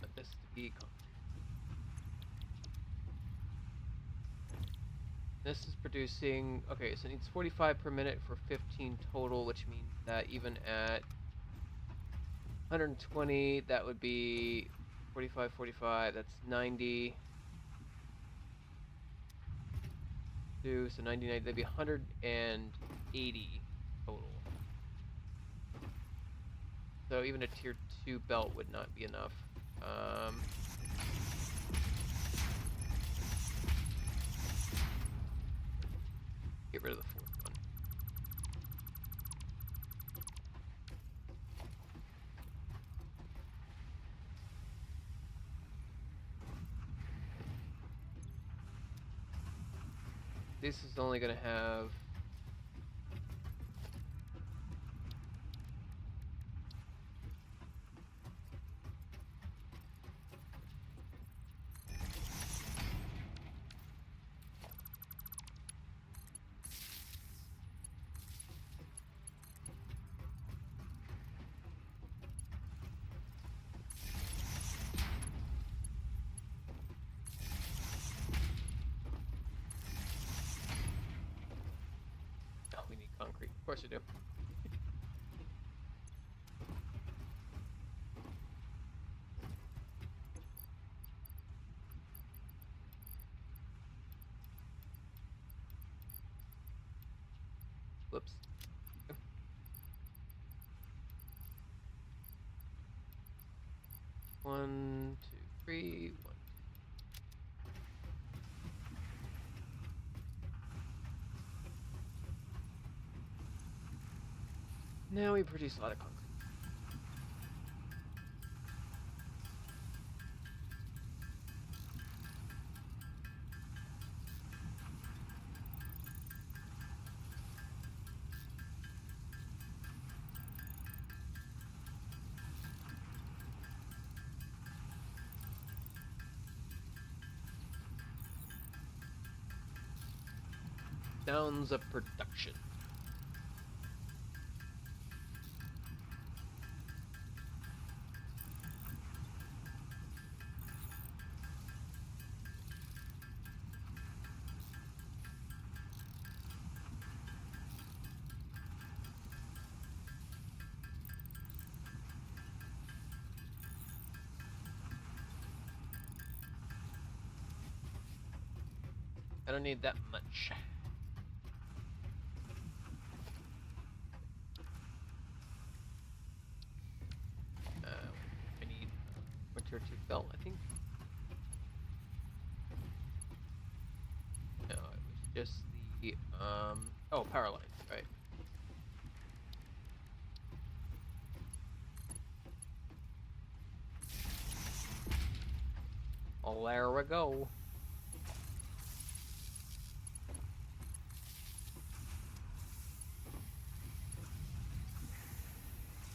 Let this be concrete. This is producing, okay, so it needs 45 per minute for 15 total, which means that even at 120, that would be 45, 45, that's 90. So 99, that'd be 180 total. So even a tier 2 belt would not be enough. Get rid of the fourth one. This is only going to have we need concrete. Of course we do. Whoops. One, two, three, one. Now we produce a lot of concrete. Sounds of production. I don't need that much. I need a tier 2 belt, I think. No, it was just the, oh, power lines, right. Oh, there we go.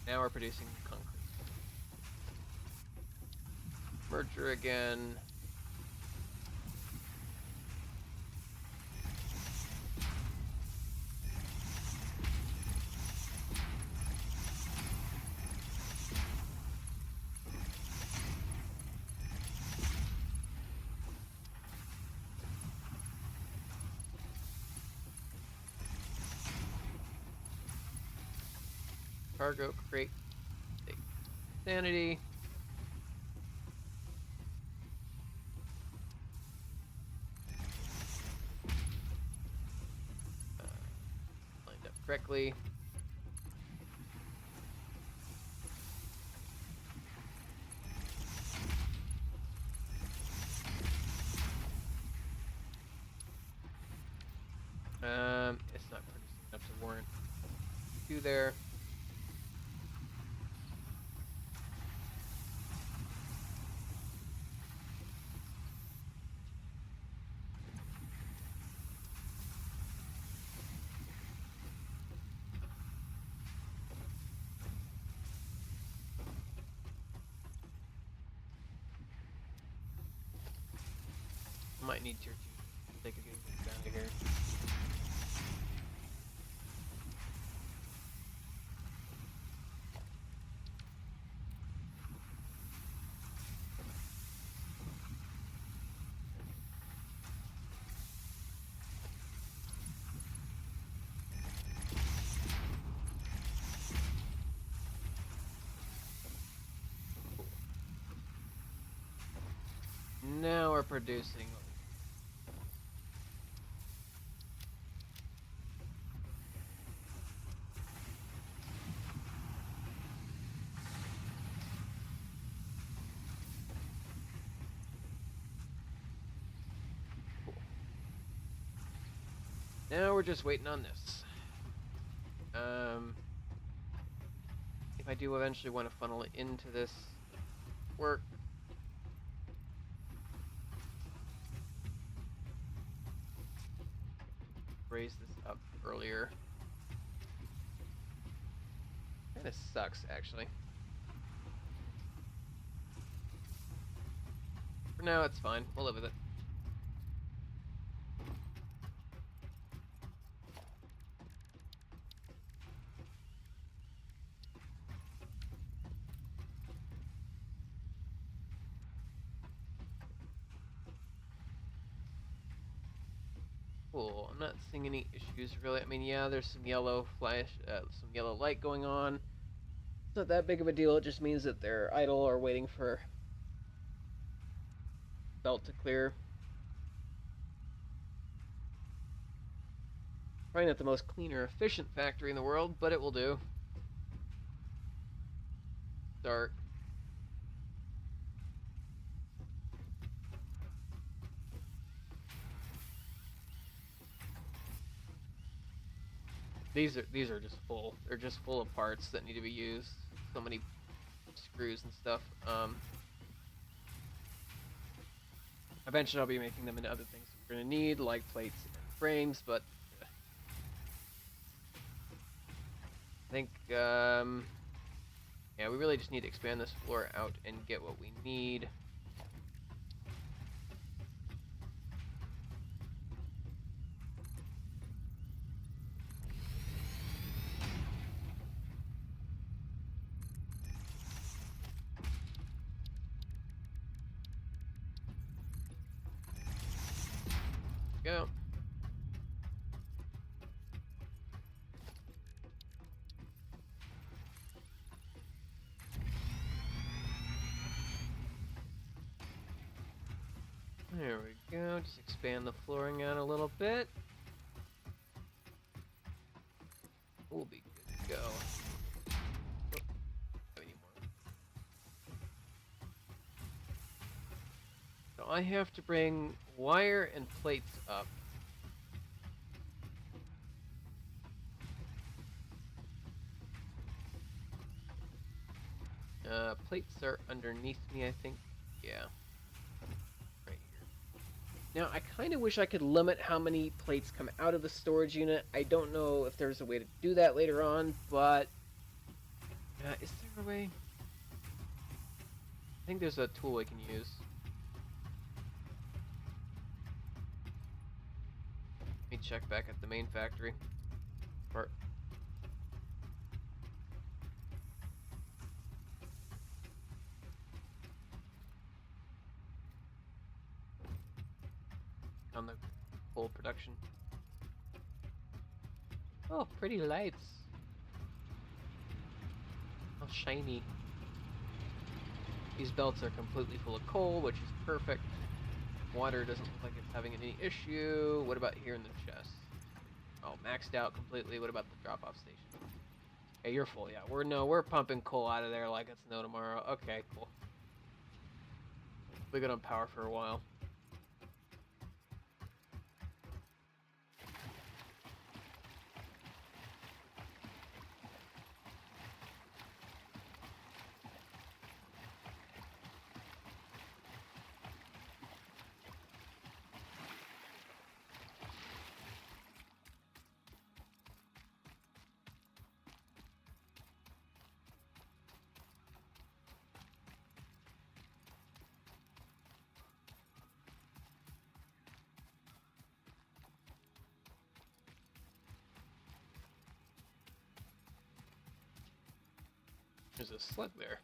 Now we're producing concrete. Merger again. Cargo crate. Take sanity. Lined up correctly. It's not producing enough to warrant 2 there. Might need tier 2 for the sake of getting things out of here. Now we're producing. Cool. Now we're just waiting on this. If I do eventually want to funnel it into this work, raise this up earlier. Kinda sucks, actually. For now, it's fine. We'll live with it. Cool. I'm not seeing any issues, really. I mean, yeah, there's some yellow flash, some yellow light going on. It's not that big of a deal. It just means that they're idle or waiting for belt to clear. Probably not the most clean or efficient factory in the world, but it will do. Start. These are just full. They're just full of parts that need to be used. So many screws and stuff. Eventually I'll be making them into other things we're gonna need, like plates and frames, but I think yeah, we really just need to expand this floor out and get what we need. Go. There we go. Just expand the flooring out a little bit. We'll be good to go. Oh, don't need more. So I have to bring wire and plates up. Plates are underneath me, I think. Yeah. Right here. Now, I kind of wish I could limit how many plates come out of the storage unit. I don't know if there's a way to do that later on, but... is there a way? I think there's a tool I can use. Let me check back at the main factory. Or... on the full production. Oh, pretty lights. shiny. These belts are completely full of coal, which is perfect. Water doesn't look like it's having any issue. What about here in the chest? Oh, maxed out completely. What about the drop-off station? Hey, you're full, yeah. We're pumping coal out of there like it's no tomorrow. Okay, cool. We got on power for a while. There's a slug there.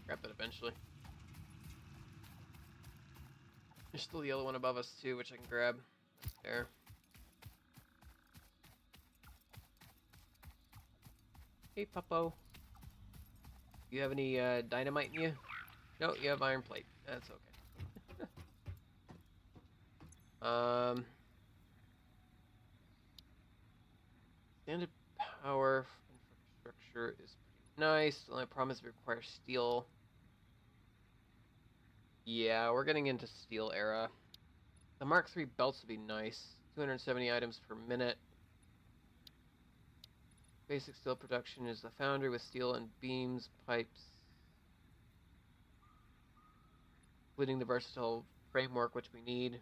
Grab it eventually. There's still the yellow one above us too, which I can grab. There. Hey, Puppo. You have any dynamite in you? No, you have iron plate. That's okay. Standard power infrastructure is pretty nice. The only problem is it requires steel. Yeah, we're getting into steel era. The Mark III belts would be nice. 270 items per minute. Basic steel production is the foundry with steel and beams, pipes, including the versatile framework which we need.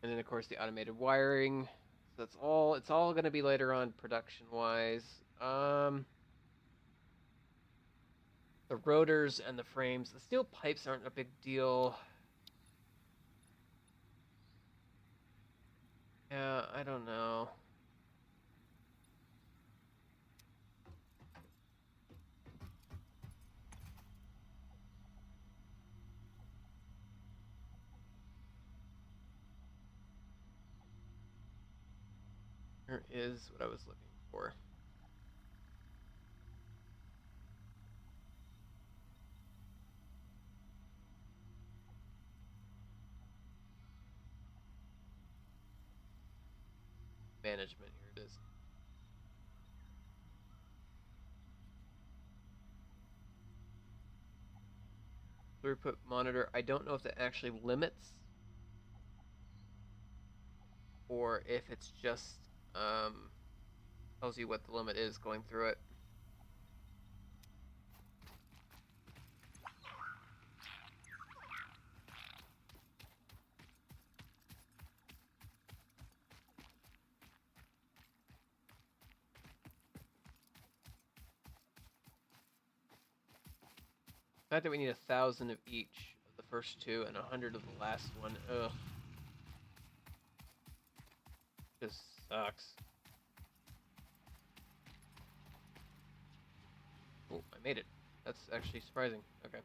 And then of course the automated wiring. So that's all. It's all going to be later on production-wise. The rotors and the frames. The steel pipes aren't a big deal. Yeah, I don't know. Here is what I was looking for. Management, here it is. Throughput monitor. I don't know if that actually limits or if it's just tells you what the limit is going through it. The fact that we need 1,000 of each of the first two and 100 of the last one, ugh. Just sucks. Oh, I made it. That's actually surprising. Okay.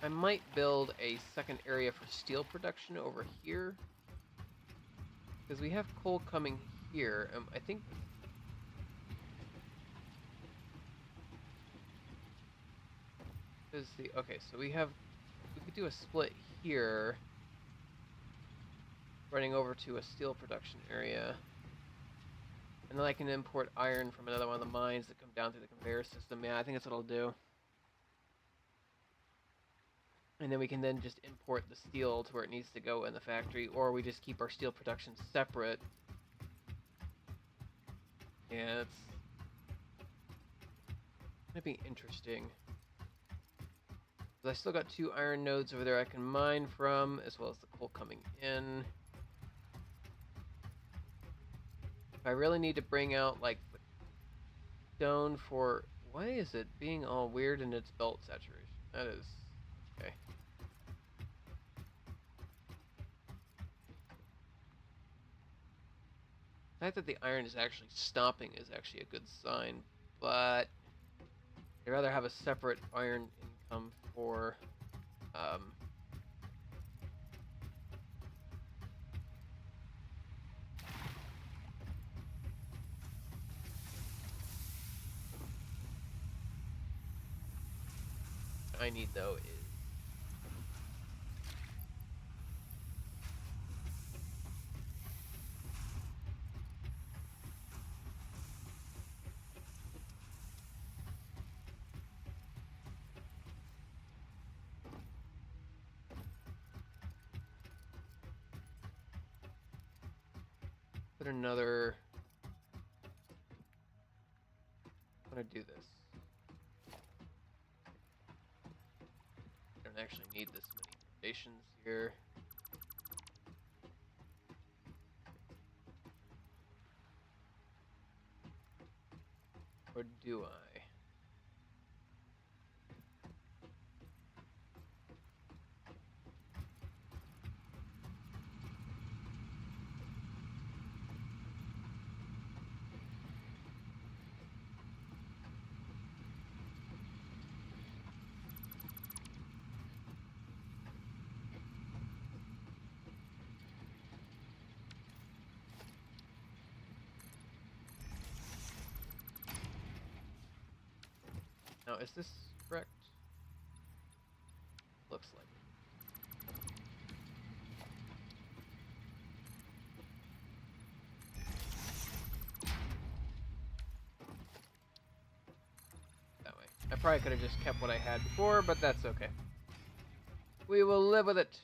I might build a second area for steel production over here. Because we have coal coming here. I think... Okay, so we could do a split here. Running over to a steel production area. And then I can import iron from another one of the mines that come down through the conveyor system. Yeah, I think that's what I'll do. And then we can then just import the steel to where it needs to go in the factory, or we just keep our steel production separate. Yeah, it's gonna be interesting. But I still got 2 iron nodes over there I can mine from, as well as the coal coming in. If I really need to bring out like the stone for Why is it being all weird in its belt saturation? That is... okay. The fact that the iron is actually stopping is actually a good sign, but I'd rather have a separate iron income for I need though is put another. I'm gonna do this. I don't actually need this many foundations here. Or do I? Now, is this correct? Looks like it. That way. I probably could have just kept what I had before, but that's okay. We will live with it.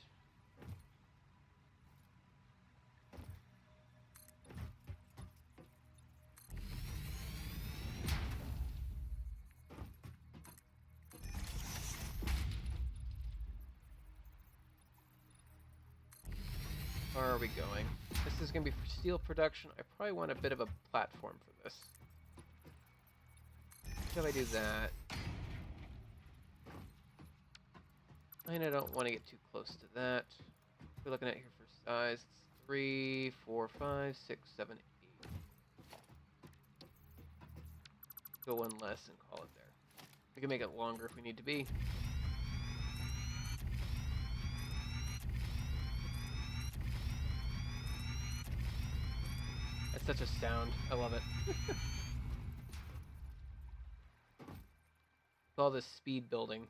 Where are we going? This is going to be for steel production. I probably want a bit of a platform for this. How do I do that? I don't want to get too close to that. We're looking at here for size. It's 3, 4, 5, 6, 7, 8. Go one less and call it there. We can make it longer if we need to be. That's such a sound. I love it. All this speed building.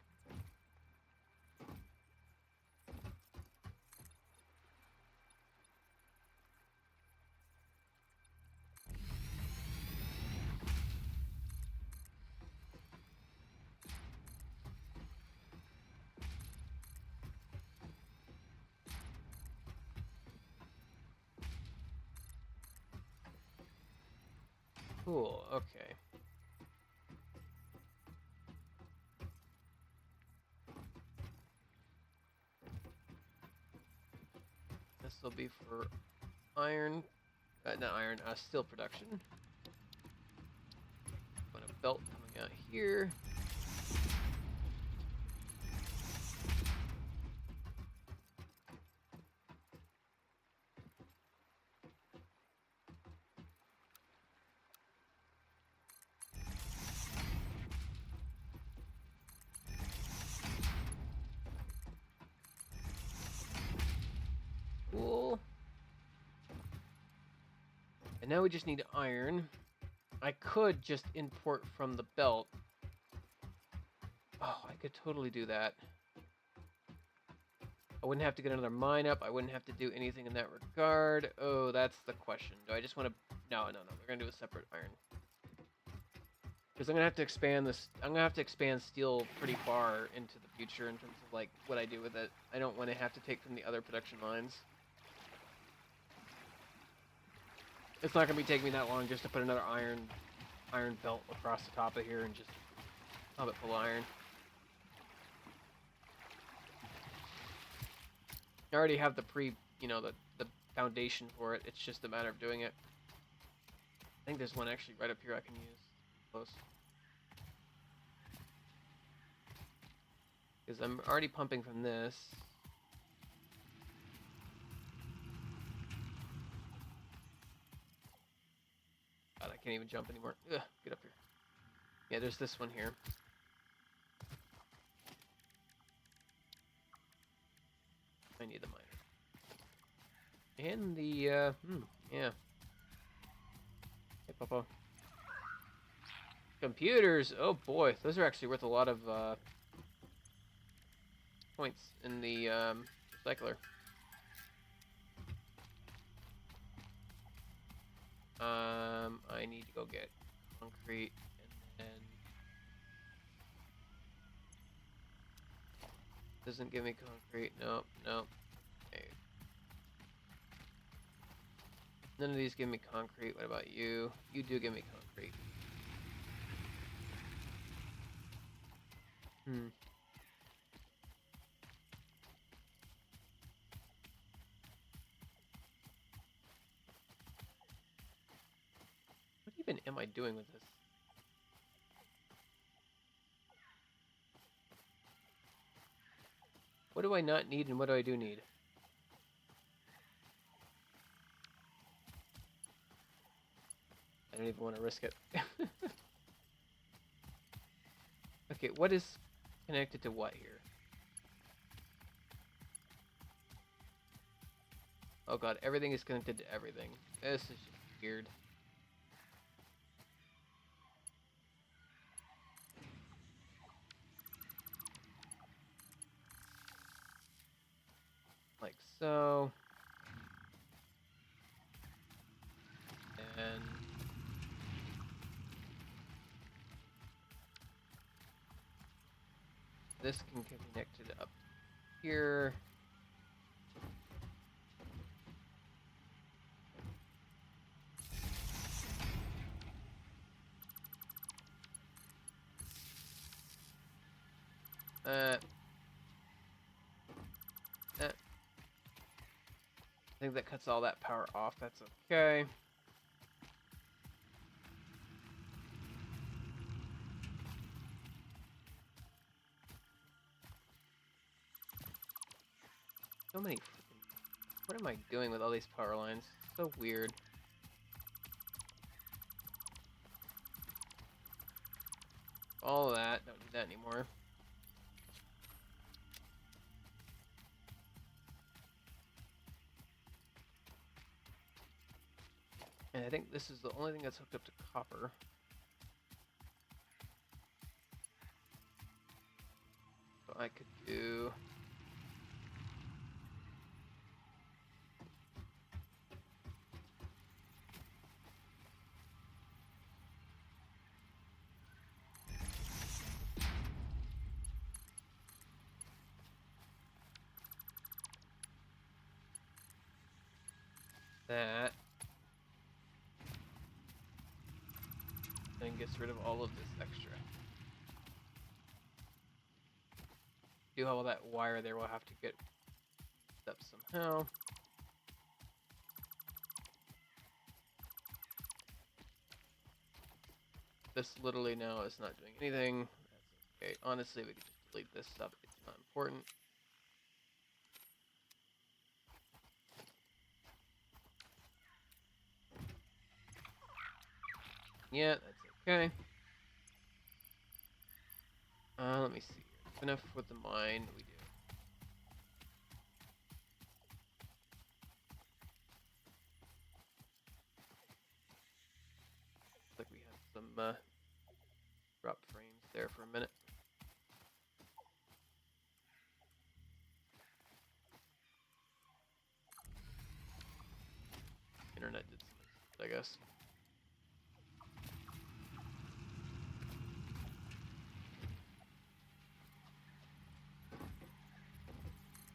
Cool, okay. This will be for iron, not iron, steel production. Want a belt coming out here. Cool. And now we just need iron. I could just import from the belt. Oh, I could totally do that. I wouldn't have to get another mine up. I wouldn't have to do anything in that regard. Oh, that's the question. Do I just want to... No. We're going to do a separate iron. Because I'm going to have to expand this... I'm going to have to expand steel pretty far into the future in terms of, like, what I do with it. I don't want to have to take from the other production mines. It's not going to be taking me that long just to put another iron belt across the top of here and just have it full of iron. I already have the the foundation for it. It's just a matter of doing it. I think there's one actually right up here I can use. Close. Because I'm already pumping from this. God, I can't even jump anymore. Ugh, get up here. Yeah, there's this one here. I need the miner. And the, yeah. Hey, Papa. Computers! Oh boy, those are actually worth a lot of, points in the, recycler. I need to go get concrete, and then... Doesn't give me concrete. Nope, nope. Okay. None of these give me concrete. What about you? You do give me concrete. What even am I doing with this? What do I not need and what do I do need? I don't even want to risk it. Okay, what is connected to what here? Oh god, everything is connected to everything. This is just weird. Like so. And this can get connected up here. That. I think that cuts all that power off. That's okay. So many freaking... What am I doing with all these power lines? So weird. All of that. Don't need that anymore. And I think this is the only thing that's hooked up to copper. So I could do... that. And gets rid of all of this extra. Do have all that wire there, we'll have to get up somehow. This literally now is not doing anything. That's okay. Honestly, we could just delete this stuff. It's not important. Yeah, that's okay. Let me see. Enough with the mine. We do. Looks like we have some drop frames there for a minute. Internet did something, I guess.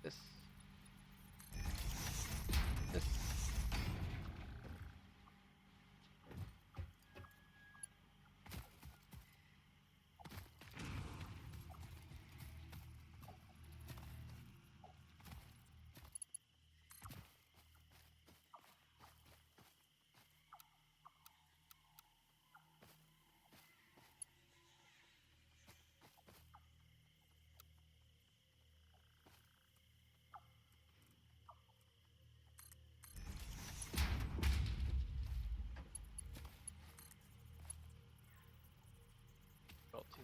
This. This.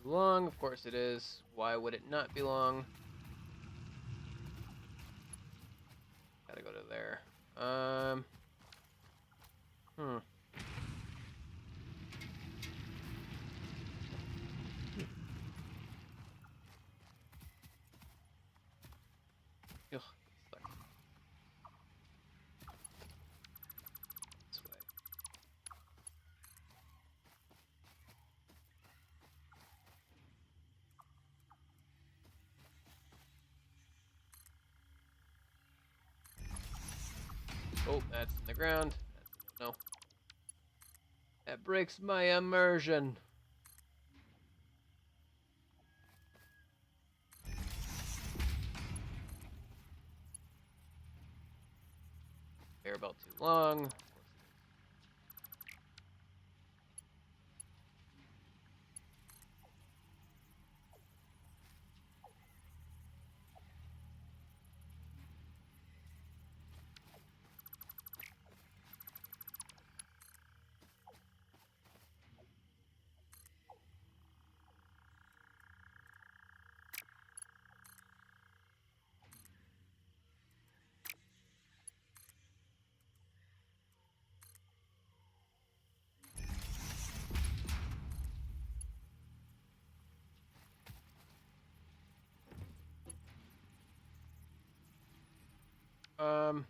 too long. Of course it is. Why would it not be long? Gotta go to there. Hmm. Ugh, sucks. This way. Oh, that's in the ground. That's no. That breaks my immersion. Air belt too long. Um.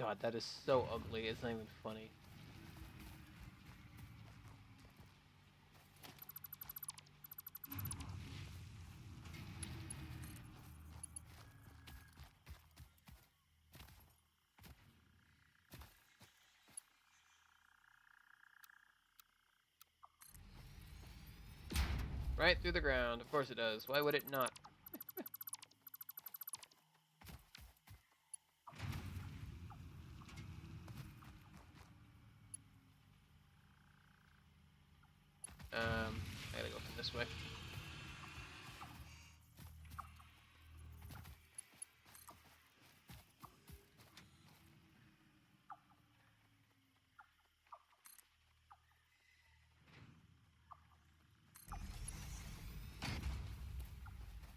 God, that is so ugly. It's not even funny. Right through the ground. Of course it does. Why would it not? I gotta go from this way.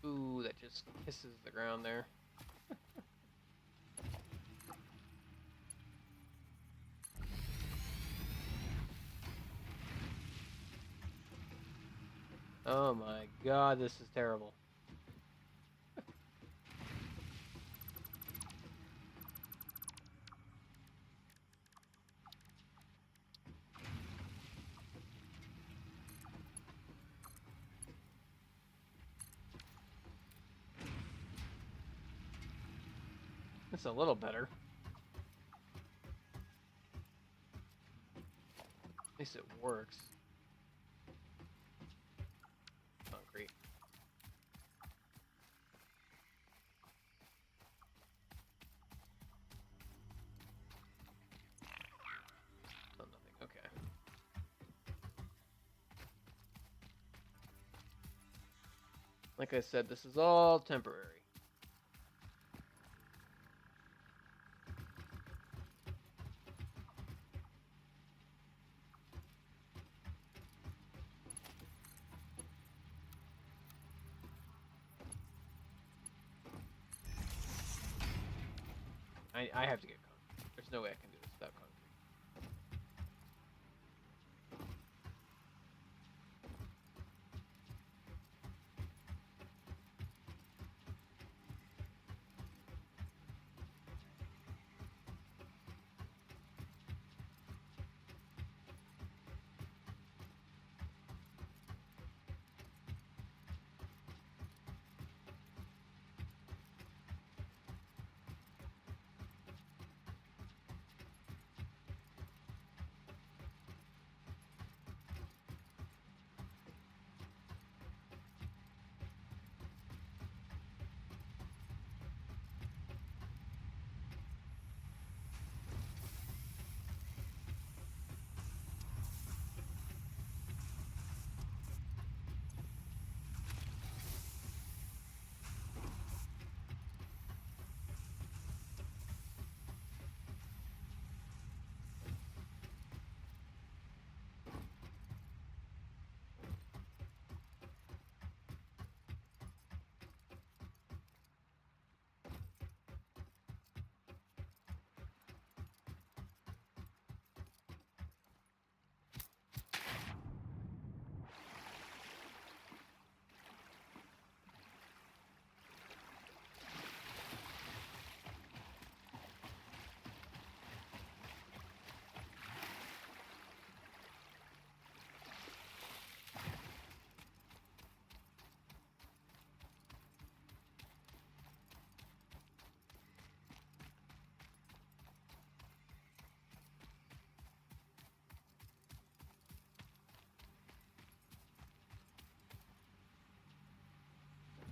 Ooh, that just kisses the ground there. Oh my god, this is terrible. It's a little better. At least it works. Concrete. Oh, nothing. Okay. Like I said, this is all temporary. I have to get concrete. There's no way I can do this without concrete.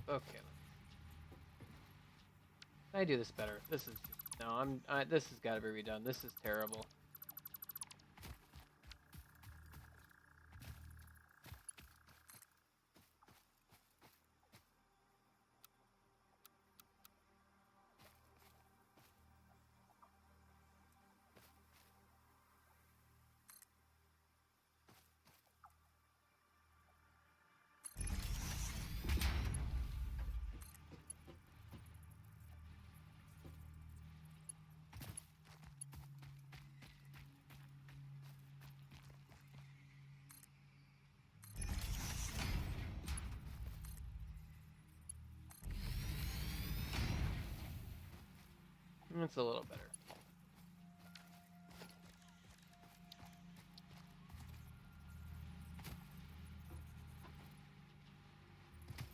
Okay. I do this better. This is just, no. This has got to be redone. This is terrible. It's a little better.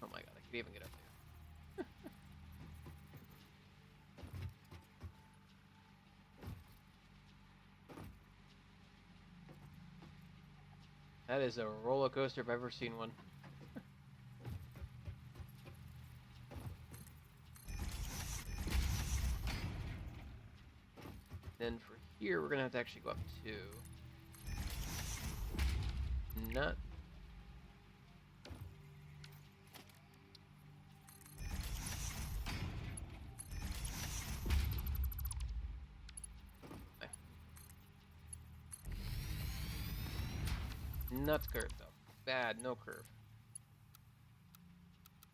Oh my god, I could even get up there. That is a roller coaster if I've ever seen one. Then for here, we're gonna have to actually go up to nut. Nuts curve though. Bad, no curve.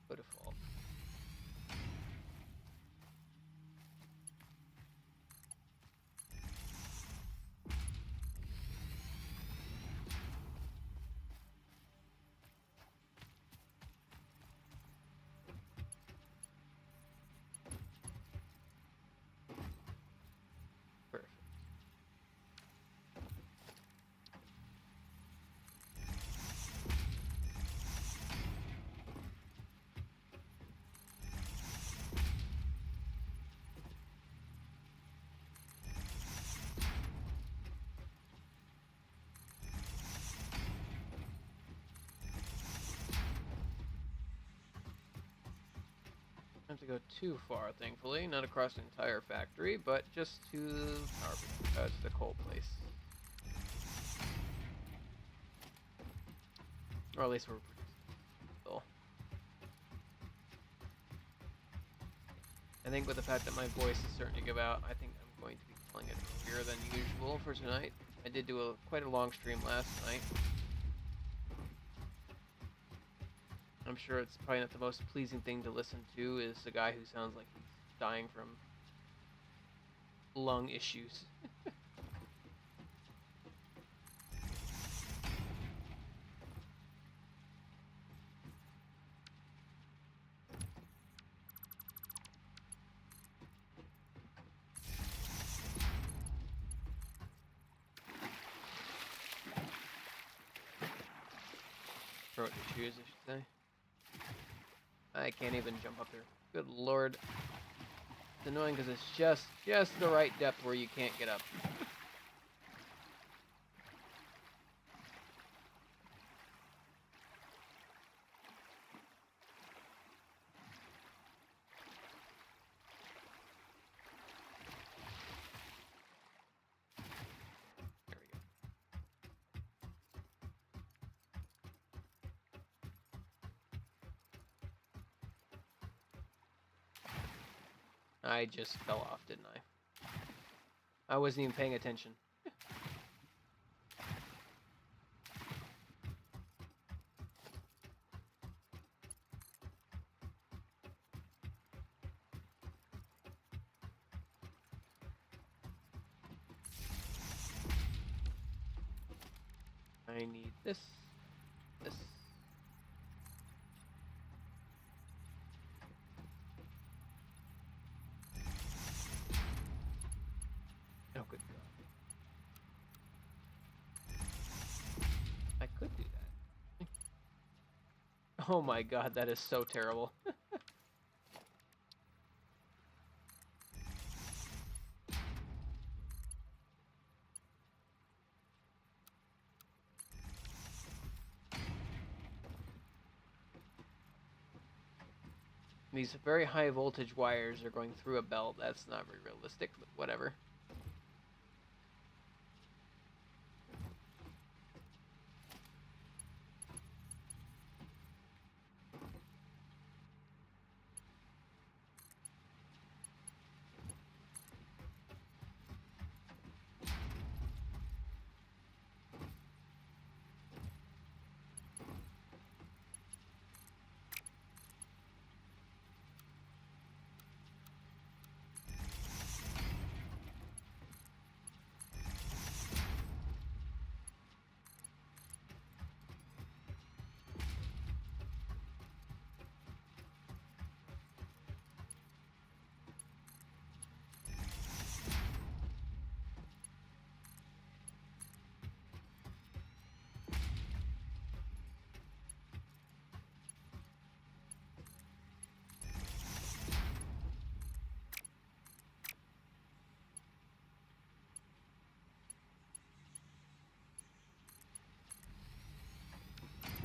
Go default. Perfect. Don't have to go too far, thankfully. Not across the entire factory, but just to to the coal place. Or at least we're still. I think with the fact that my voice is starting to give out, I think I'm going to be calling it earlier than usual for tonight. I did do quite a long stream last night. I'm sure it's probably not the most pleasing thing to listen to is a guy who sounds like he's dying from lung issues. Throat issues, I should say. I can't even jump up there. Good lord. It's annoying because it's just the right depth where you can't get up. There we go. I just fell off, didn't I? I wasn't even paying attention. I need this. Oh, good God. I could do that. Oh my God, that is so terrible. These very high voltage wires are going through a belt. That's not very realistic, but whatever.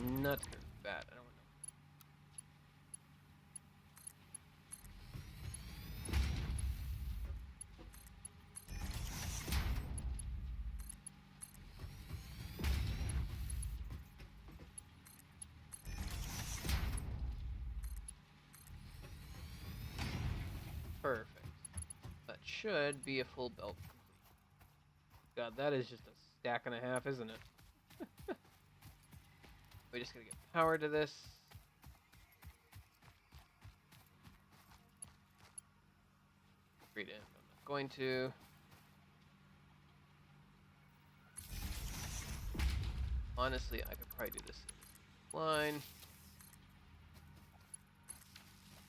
Not gonna be bad. I don't know. Perfect. That should be a full belt complete. God, that is just a stack and a half, isn't it? We just gotta get power to this. Read it. I'm not going to. Honestly, I could probably do this line.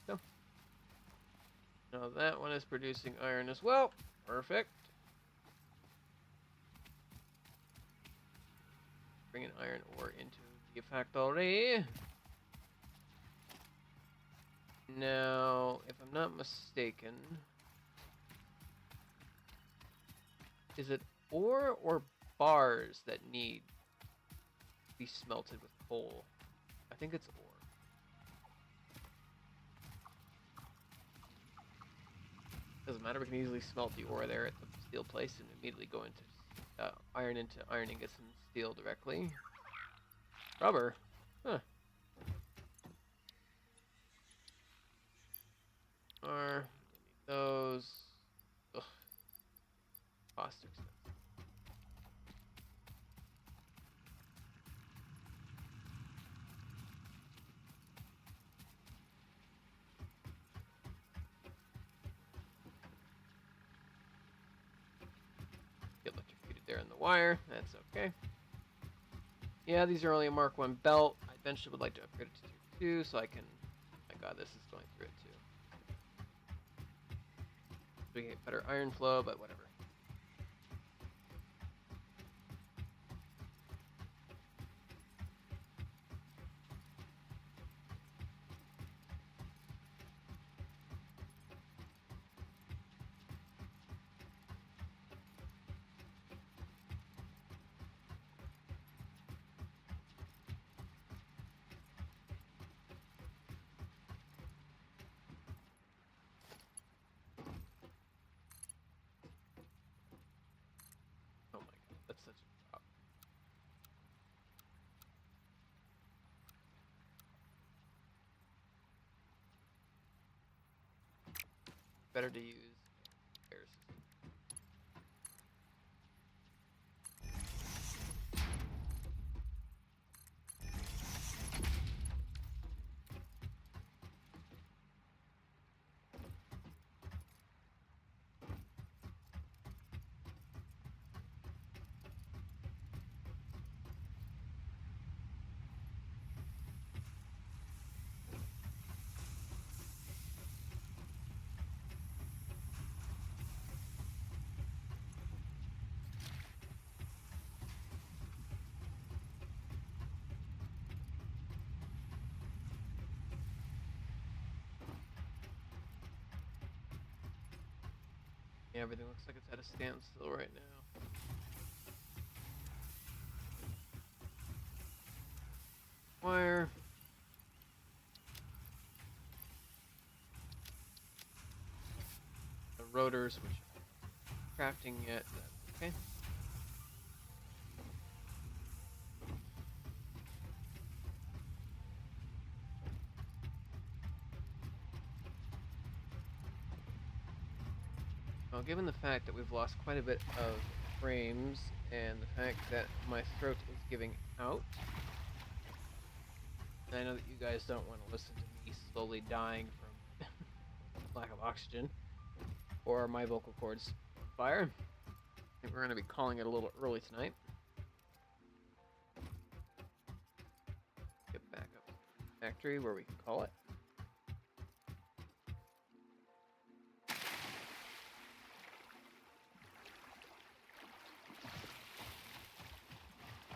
No. Now that one is producing iron as well. Perfect. Bring an iron ore into the factory. Now, if I'm not mistaken, is it ore or bars that need to be smelted with coal? I think it's ore. Doesn't matter, we can easily smelt the ore there at the steel place and immediately go into iron into iron ingots and steel directly. Rubber? Huh. Are those... Ugh. Cost expensive. Get electrocuted there in the wire. That's okay. Yeah, these are only a Mark 1 belt. I eventually would like to upgrade it to Tier 2 so I can... Oh my god, this is going through it too. We can get better iron flow, but whatever. Oh my god, that's such a drop. Better to use air system. Yeah, everything looks like it's at a standstill right now. Wire. rotors, which I'm crafting yet. That's okay. Well, given the fact that we've lost quite a bit of frames and the fact that my throat is giving out, and I know that you guys don't want to listen to me slowly dying from lack of oxygen or my vocal cords on fire, I think we're going to be calling it a little early tonight. Get back up to the factory where we can call it.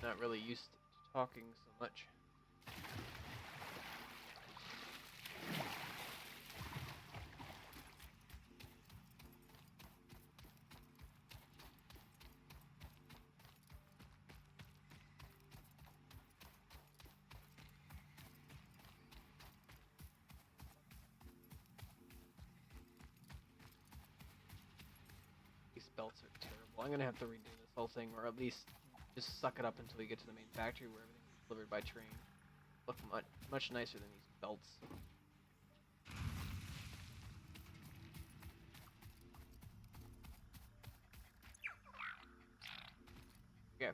Not really used to talking so much. These belts are terrible. I'm going to have to redo this whole thing, or at least just suck it up until we get to the main factory where everything's delivered by train. Look much nicer than these belts. Okay.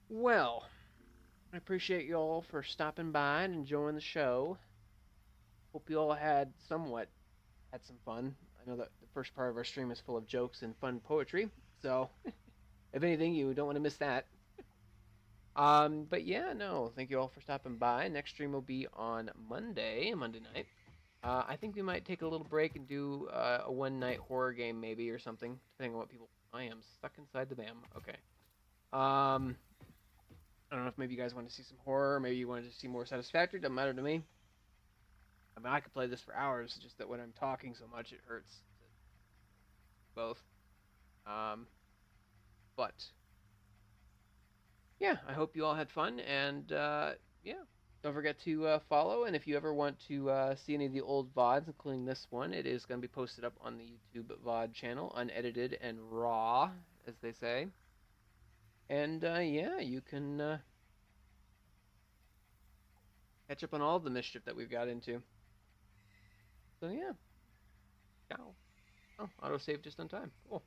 Well, I appreciate you all for stopping by and enjoying the show. Hope you all had some fun. I know that the first part of our stream is full of jokes and fun poetry, so if anything, you don't want to miss that. But yeah, no, thank you all for stopping by. Next stream will be on Monday night. I think we might take a little break and do a one night horror game maybe or something, depending on what people. I am stuck inside the BAM. Okay. I don't know if maybe you guys want to see some horror, maybe you wanted to see more Satisfactory. Doesn't matter to me. I mean, I could play this for hours. Just that when I'm talking so much, it hurts. Both. Um, but yeah, I hope you all had fun, and yeah, don't forget to follow. And if you ever want to see any of the old VODs, including this one, it is going to be posted up on the YouTube VOD channel, unedited and raw, as they say. And yeah, you can catch up on all the mischief that we've got into. So yeah, ciao. Oh, autosave just on time. Cool.